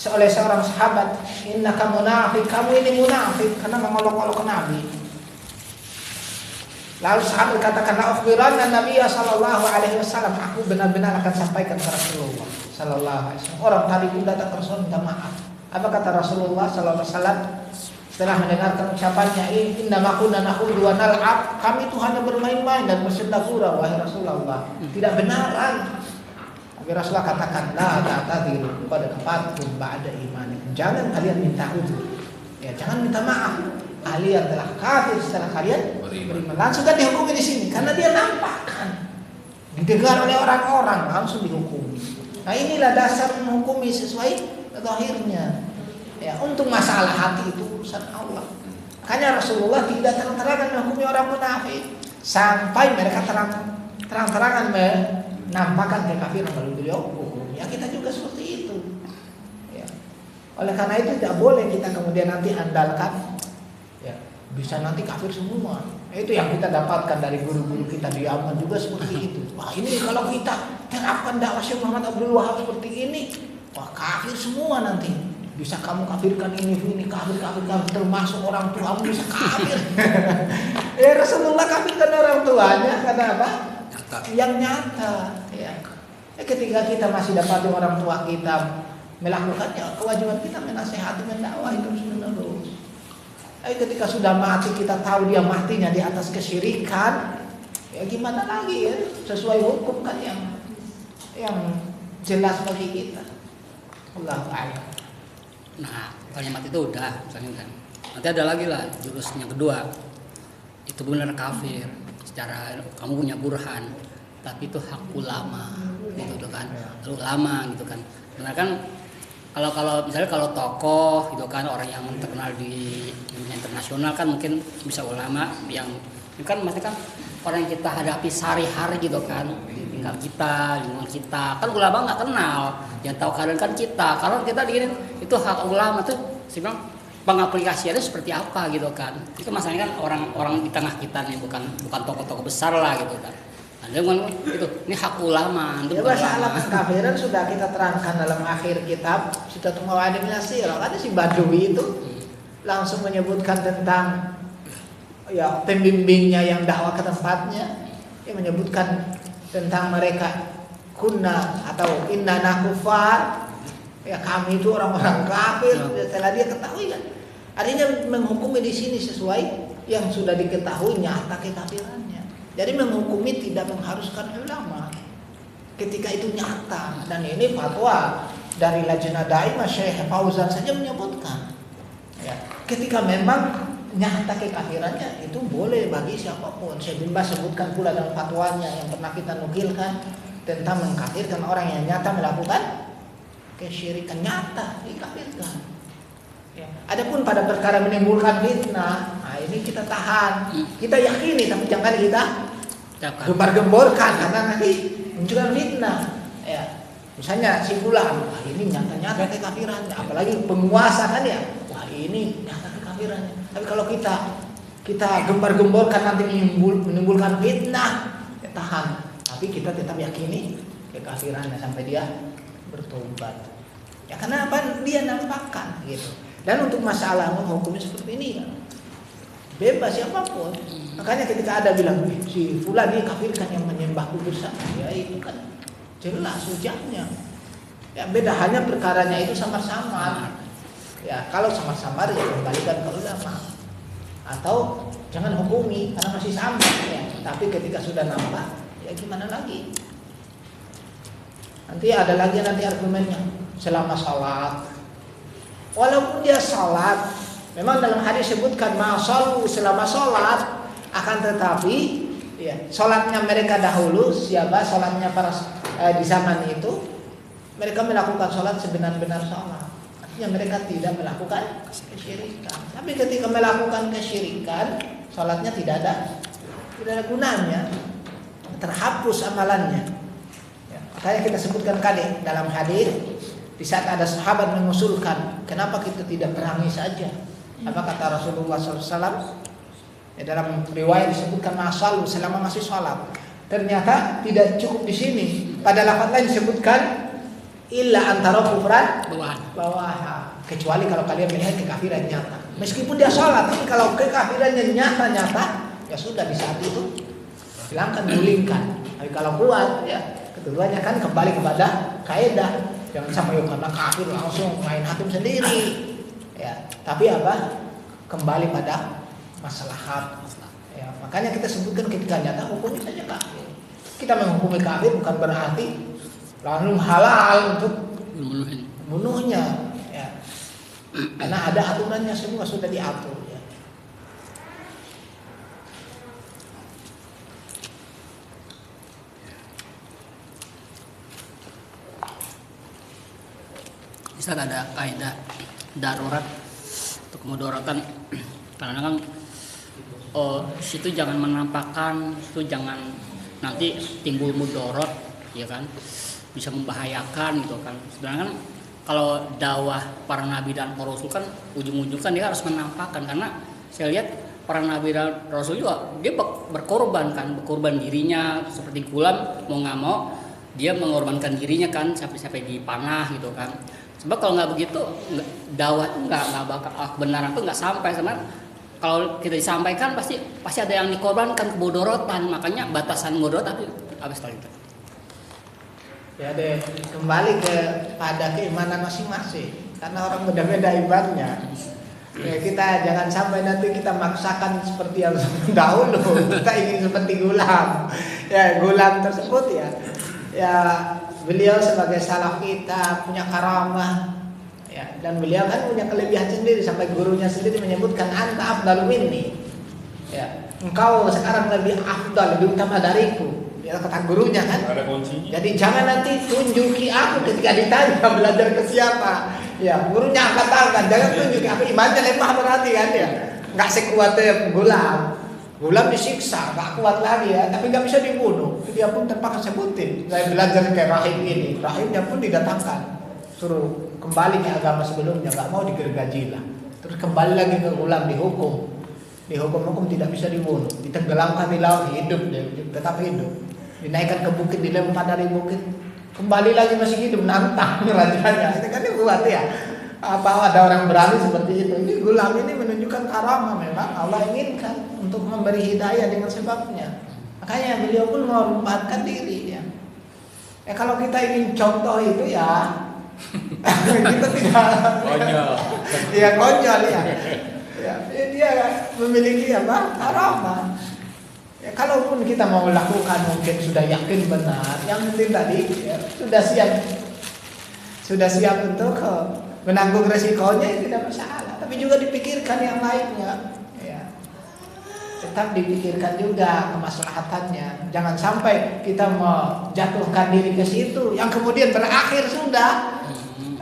oleh seorang sahabat, innaka munafik, kamu ini munafik karena mengolok-olok Nabi. Lalu sahabat katakan, la ukhbiranna Nabiya sallallahu alaihi wasallam, aku benar-benar akan sampaikan kepada Rasulullah sallallahu alaihi wasallam. Orang tadi pun datang ke Rasul minta maaf. Apa kata Rasulullah sallallahu alaihi wasallam setelah mendengarkan ucapannya, inna ma kunna nakhudu wa nal'ab, kami itu hanya bermain-main dan bersenda-gurau wahai Rasulullah. Tidak benaran. Tapi Rasulullah katakan, la ta'tadiru qad kafartum ba'da imanikum. Jangan kalian minta uzur. Ya, jangan minta maaf. Kalian telah kafir setelah kalian Beriman. langsung kan dihukumi di sini karena dia nampakkan, didengar oleh orang-orang, langsung dihukumi. Nah inilah dasar menghukumi sesuai zahirnya. Ya, untuk masalah hati itu urusan Allah. Makanya Rasulullah tidak terang-terangan menghukumi orang munafik sampai mereka terang-terangan menampakkan kekafiran lalu beliau hukum. Ya kita juga seperti itu. Ya. Oleh karena itu tidak boleh kita kemudian nanti andalkan, ya bisa nanti kafir semua. Itu yang kita dapatkan dari guru-guru kita di Yaman juga seperti itu. Wah ini kalau kita terapkan dakwah Syekh Muhammad Abdul Wahab seperti ini, wah kafir semua nanti. Bisa kamu kafirkan ini kafir termasuk orang tuamu bisa kafir. Ya Rasulullah kafirkan orang tuanya karena apa? Nyata. Yang nyata. Ya. Ketika kita masih dapati orang tua kita melakukannya, kewajiban kita menasehati, mendakwah terus menerus. Ketika sudah mati kita tahu dia matinya di atas kesyirikan, ya gimana lagi ya? Sesuai hukum kan yang jelas bagi kita. Allahu a'lam. Nah, kalimat itu udah misalnya kan. Nanti ada lagi lah jurus yang kedua. Itu benar kafir. Secara kamu punya burhan, tapi itu hak ulama gitu kan. Ulama gitu kan. Karena kan kalau misalnya kalau tokoh gitu kan, orang yang terkenal di dunia internasional kan mungkin bisa ulama yang kan pasti kan orang yang kita hadapi sehari-hari gitu kan, di tinggal kita, lingkungan kita, kan ulama nggak kenal, yang tahu keadaan kan kita. Kalau kita digini itu hak ulama tuh, saya bilang pengaplikasiannya seperti apa gitu kan. Itu masalahnya kan orang-orang di tengah kita nih, bukan tokoh-tokoh besar lah gitu kan. Nah, itu ini hak ulama. Ya masalah pengkafiran sudah kita terangkan dalam akhir kitab Sittatul Mawa'idin Nasirah. Ada si Badui itu langsung menyebutkan tentang ya pembimbingnya yang dakwah ke tempatnya, yang menyebutkan tentang mereka kunna atau innana kufar, ya kami itu orang-orang kafir. Setelah dia ketahui kan, artinya menghukumi di sini sesuai yang sudah diketahui nyata kekafirannya. Jadi menghukumi tidak mengharuskan ulama ketika itu nyata. Dan ini fatwa dari Lajnah Daimah Syekh Fauzan saja menyebutkan, ya ketika memang nyata kekafirannya itu boleh bagi siapapun. Syekh bin Baz sebutkan pula dalam fatwanya yang pernah kita nukilkan tentang mengkafirkan orang yang nyata melakukan kesyirikan, nyata dikafirkan. Ya. Adapun pada perkara menimbulkan fitnah, nah ini kita tahan, kita yakini, tapi jangan kita gembar-gemborkan karena nanti munculkan fitnah. Ya. Misalnya si fulan, wah ini nyata-nyata kekafirannya, apalagi penguasa kan ya, wah ini nyata kekafirannya. Tapi kalau kita gembar-gemborkan nanti menimbulkan fitnah, ya tahan. Tapi kita tetap yakini kekafirannya sampai dia bertobat. Ya karena apa? Dia nampakkan gitu. Dan untuk masalah hukumnya seperti ini ya, bebas siapapun. Makanya ketika ada bilang si fulan dia kafirkan yang menyembah kubur sana, ya itu kan jelas hujahnya. Ya beda hanya perkaranya itu samar-samar. Ya kalau samar-samar ya kembalikan ke ulama. Atau jangan hukumi karena masih sama ya. Tapi ketika sudah nampak, ya gimana lagi? Nanti ada lagi argumennya selama sholat. Walaupun dia sholat, memang dalam hadis sebutkan ma'asalu selama sholat, akan tetapi ya, sholatnya mereka dahulu, siapa sholatnya para di zaman itu, mereka melakukan sholat sebenar-benar sholat. Artinya mereka tidak melakukan kesyirikan. Tapi ketika melakukan kesyirikan, sholatnya tidak ada gunanya, terhapus amalannya. Ya, makanya kita sebutkan tadi dalam hadis, di saat ada sahabat mengusulkan, kenapa kita tidak perangi saja? Apa kata Rasulullah SAW? Ya, dalam riwayat disebutkan masalu selama masih sholat. Ternyata tidak cukup di sini. Pada lafaz lain disebutkan illa antara kufran bawah. Kecuali kalau kalian melihat kekafiran nyata. Meskipun dia sholat, tapi kalau kekafirannya nyata-nyata, ya sudah di saat itu silahkan gulingkan. Tapi kalau kuat, ya keduanya kan kembali kepada kaidah. Jangan sampai karena kafir langsung main hakim sendiri. Ya, tapi apa? Kembali pada maslahat. Ya, makanya kita sebutkan ketika nyata hukum saja kafir. Kita menghukumi kafir bukan berarti lalu halal untuk membunuhnya. Ya. Karena ada aturannya, semua sudah diatur ya. Misal ada kaidah darurat untuk mudorotan, karena kan situ jangan menampakkan, situ jangan nanti timbul mudorot, ya kan, bisa membahayakan gitu kan. Sebenarnya kan kalau dakwah para nabi dan para rasul kan ujung-ujung kan dia harus menampakkan, karena saya lihat para nabi dan rasul juga dia berkorban kan, berkorban dirinya seperti Gulam, mau nggak mau dia mengorbankan dirinya kan, sampai dipanah gitu kan. Sebab kalau nggak begitu dakwah itu nggak bakal kebenaran itu nggak sampai. Karena kalau kita disampaikan pasti ada yang dikorbankan, kebodorotan, makanya batasan mudorot tapi habis itu. Ya deh, kembali pada keimanan masing-masing, karena orang beda-beda imannya. Ya, kita jangan sampai nanti kita maksakan seperti yang dahulu, kita ingin seperti Gulam. Ya, Gulam tersebut ya beliau sebagai salaf kita punya karamah ya, dan beliau kan punya kelebihan sendiri, sampai gurunya sendiri menyebutkan anta afdalu minni ya, engkau sekarang lebih afdal, lebih utama dariku ya, kata gurunya kan. Ada kuncinya. Jadi jangan nanti tunjuki aku ketika ditanya belajar ke siapa ya, gurunya angkat tangan, jangan tunjuki aku, imannya lemah berarti kan ya, nggak sekuatnya Gulam disiksa, gak kuat lagi ya, tapi gak bisa dibunuh. Dia pun terpaksa sebutin. Saya belajar kayak rahim ini, rahimnya pun didatangkan, suruh kembali ke agama sebelumnya, gak mau digergaji lah. Terus kembali lagi ke Gulam, dihukum tidak bisa dibunuh, ditenggelamkan di laut, hidup dia, tetap hidup. Dinaikkan ke bukit, dilempar dari bukit, kembali lagi masih hidup, nantang rajanya. Itu kan kuat ya. Apa ada orang berani seperti itu? Ini Gulam ini menunjukkan karamah, memang Allah inginkan untuk memberi hidayah dengan sebabnya. Makanya beliau pun mengorbankan diri ya. Kalau kita ingin contoh itu ya kita tidak Konyol. ya konyol ya. Dia memiliki karamah. Ya, kalaupun kita mau lakukan mungkin sudah yakin benar, yang penting tadi ya, sudah siap untuk menanggung resikonya, itu tidak masalah. Tapi juga dipikirkan yang lainnya ya. Tetap dipikirkan juga kemaslahatannya. Jangan sampai kita menjatuhkan diri ke situ yang kemudian berakhir sudah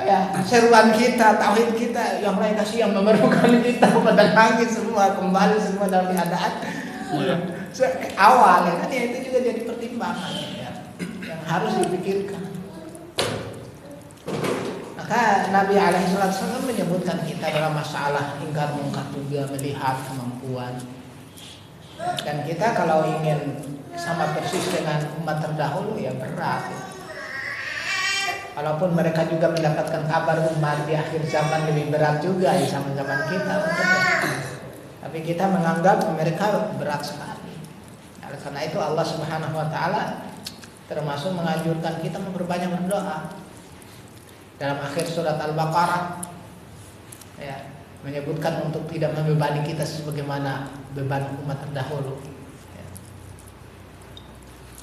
ya, seruan kita, tauhid kita, yang mereka yang memerlukan kita pada nangis semua, kembali semua dalam keadaan awal ya kan, ya itu juga jadi pertimbangan ya, yang harus dipikirkan. Maka Nabi SAW menyebutkan kita dalam masalah ingkar mungkar juga melihat kemampuan. Dan kita kalau ingin sama persis dengan umat terdahulu ya berat ya. Walaupun mereka juga mendapatkan kabar umat di akhir zaman lebih berat juga ya sama zaman kita, tapi kita menganggap mereka berat sekali. Oleh karena itu Allah Subhanahu Wa Taala termasuk menganjurkan kita memperbanyak berdoa. Dalam akhir surat Al-Baqarah ya, menyebutkan untuk tidak membebani kita sebagaimana beban umat terdahulu ya.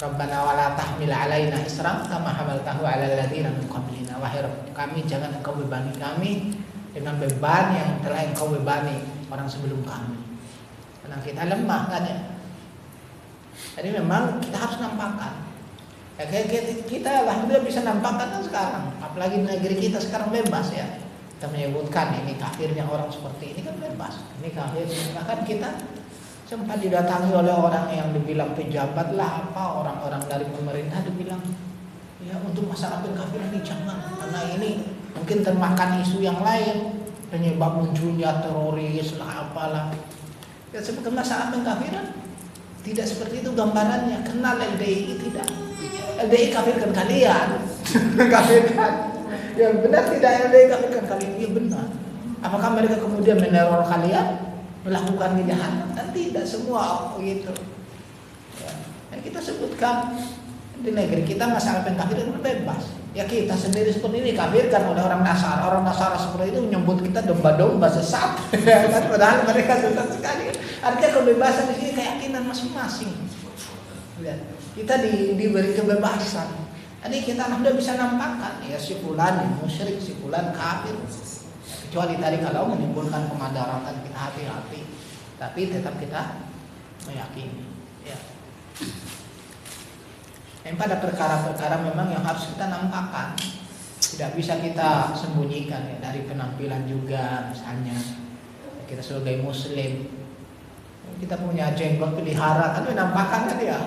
Rabbana wala tahmil alaina isran kama hamaltahu ala alladziina min qablina. Wahai Rabb kami, jangan engkau bebani kami dengan beban yang telah engkau bebani orang sebelum kami. Karena kita lemah kan ya. Jadi memang kita harus nampakkan. Ya, kita alhamdulillah bisa nampakkan kan sekarang, apalagi negeri kita sekarang bebas ya. Kita menyebutkan ini kafirnya orang seperti ini kan bebas. Ini kafirnya, bahkan kita sempat didatangi oleh orang yang dibilang pejabat lah apa, orang-orang dari pemerintah dibilang ya untuk masalah kafir ini jangan, karena ini mungkin termakan isu yang lain, penyebab munculnya teroris lah apalah. Ya sebagai masalah pengkafiran tidak seperti itu gambarannya. Kenal LDI tidak? LDI kafirkan kalian, kafirkan. Yang benar tidak LDI kafirkan kalian, iya benar. Apakah mereka kemudian meneror kalian, melakukan kejahatan? Dan tidak semua begitu. Ya. Dan kita sebutkan di negeri kita masalah pengkafiran bebas. Ya kita sendiri seperti ini kafirkan oleh orang Nasara. Orang Nasara seperti itu menyebut kita domba-domba sesat. Padahal mereka sesat sekali. Artinya kebebasan di sini keyakinan masing-masing. Ya. Kita diberi kebebasan. Jadi kita alhamdulillah bisa nampakkan ya si fulan musyrik, si fulan kafir. Kecuali tadi kalau menimbulkan kemadaratan, kita hati-hati, tapi tetap kita meyakini. Ya. Yang pada perkara-perkara memang yang harus kita nampakkan, tidak bisa kita sembunyikan ya, dari penampilan juga. Misalnya kita sebagai muslim, kita punya jenggot pelihara, kan menampakkan kan ya.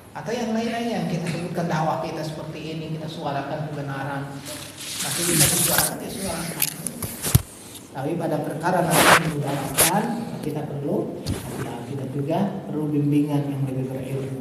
Atau yang lain-lainnya yang kita sebutkan dakwah kita seperti ini, kita suarakan kebenaran, nanti kita suarakan, ya suarakan. Tapi pada perkara nanti diudarakan, kita perlu hati-hati dan juga perlu bimbingan yang lebih berilmu.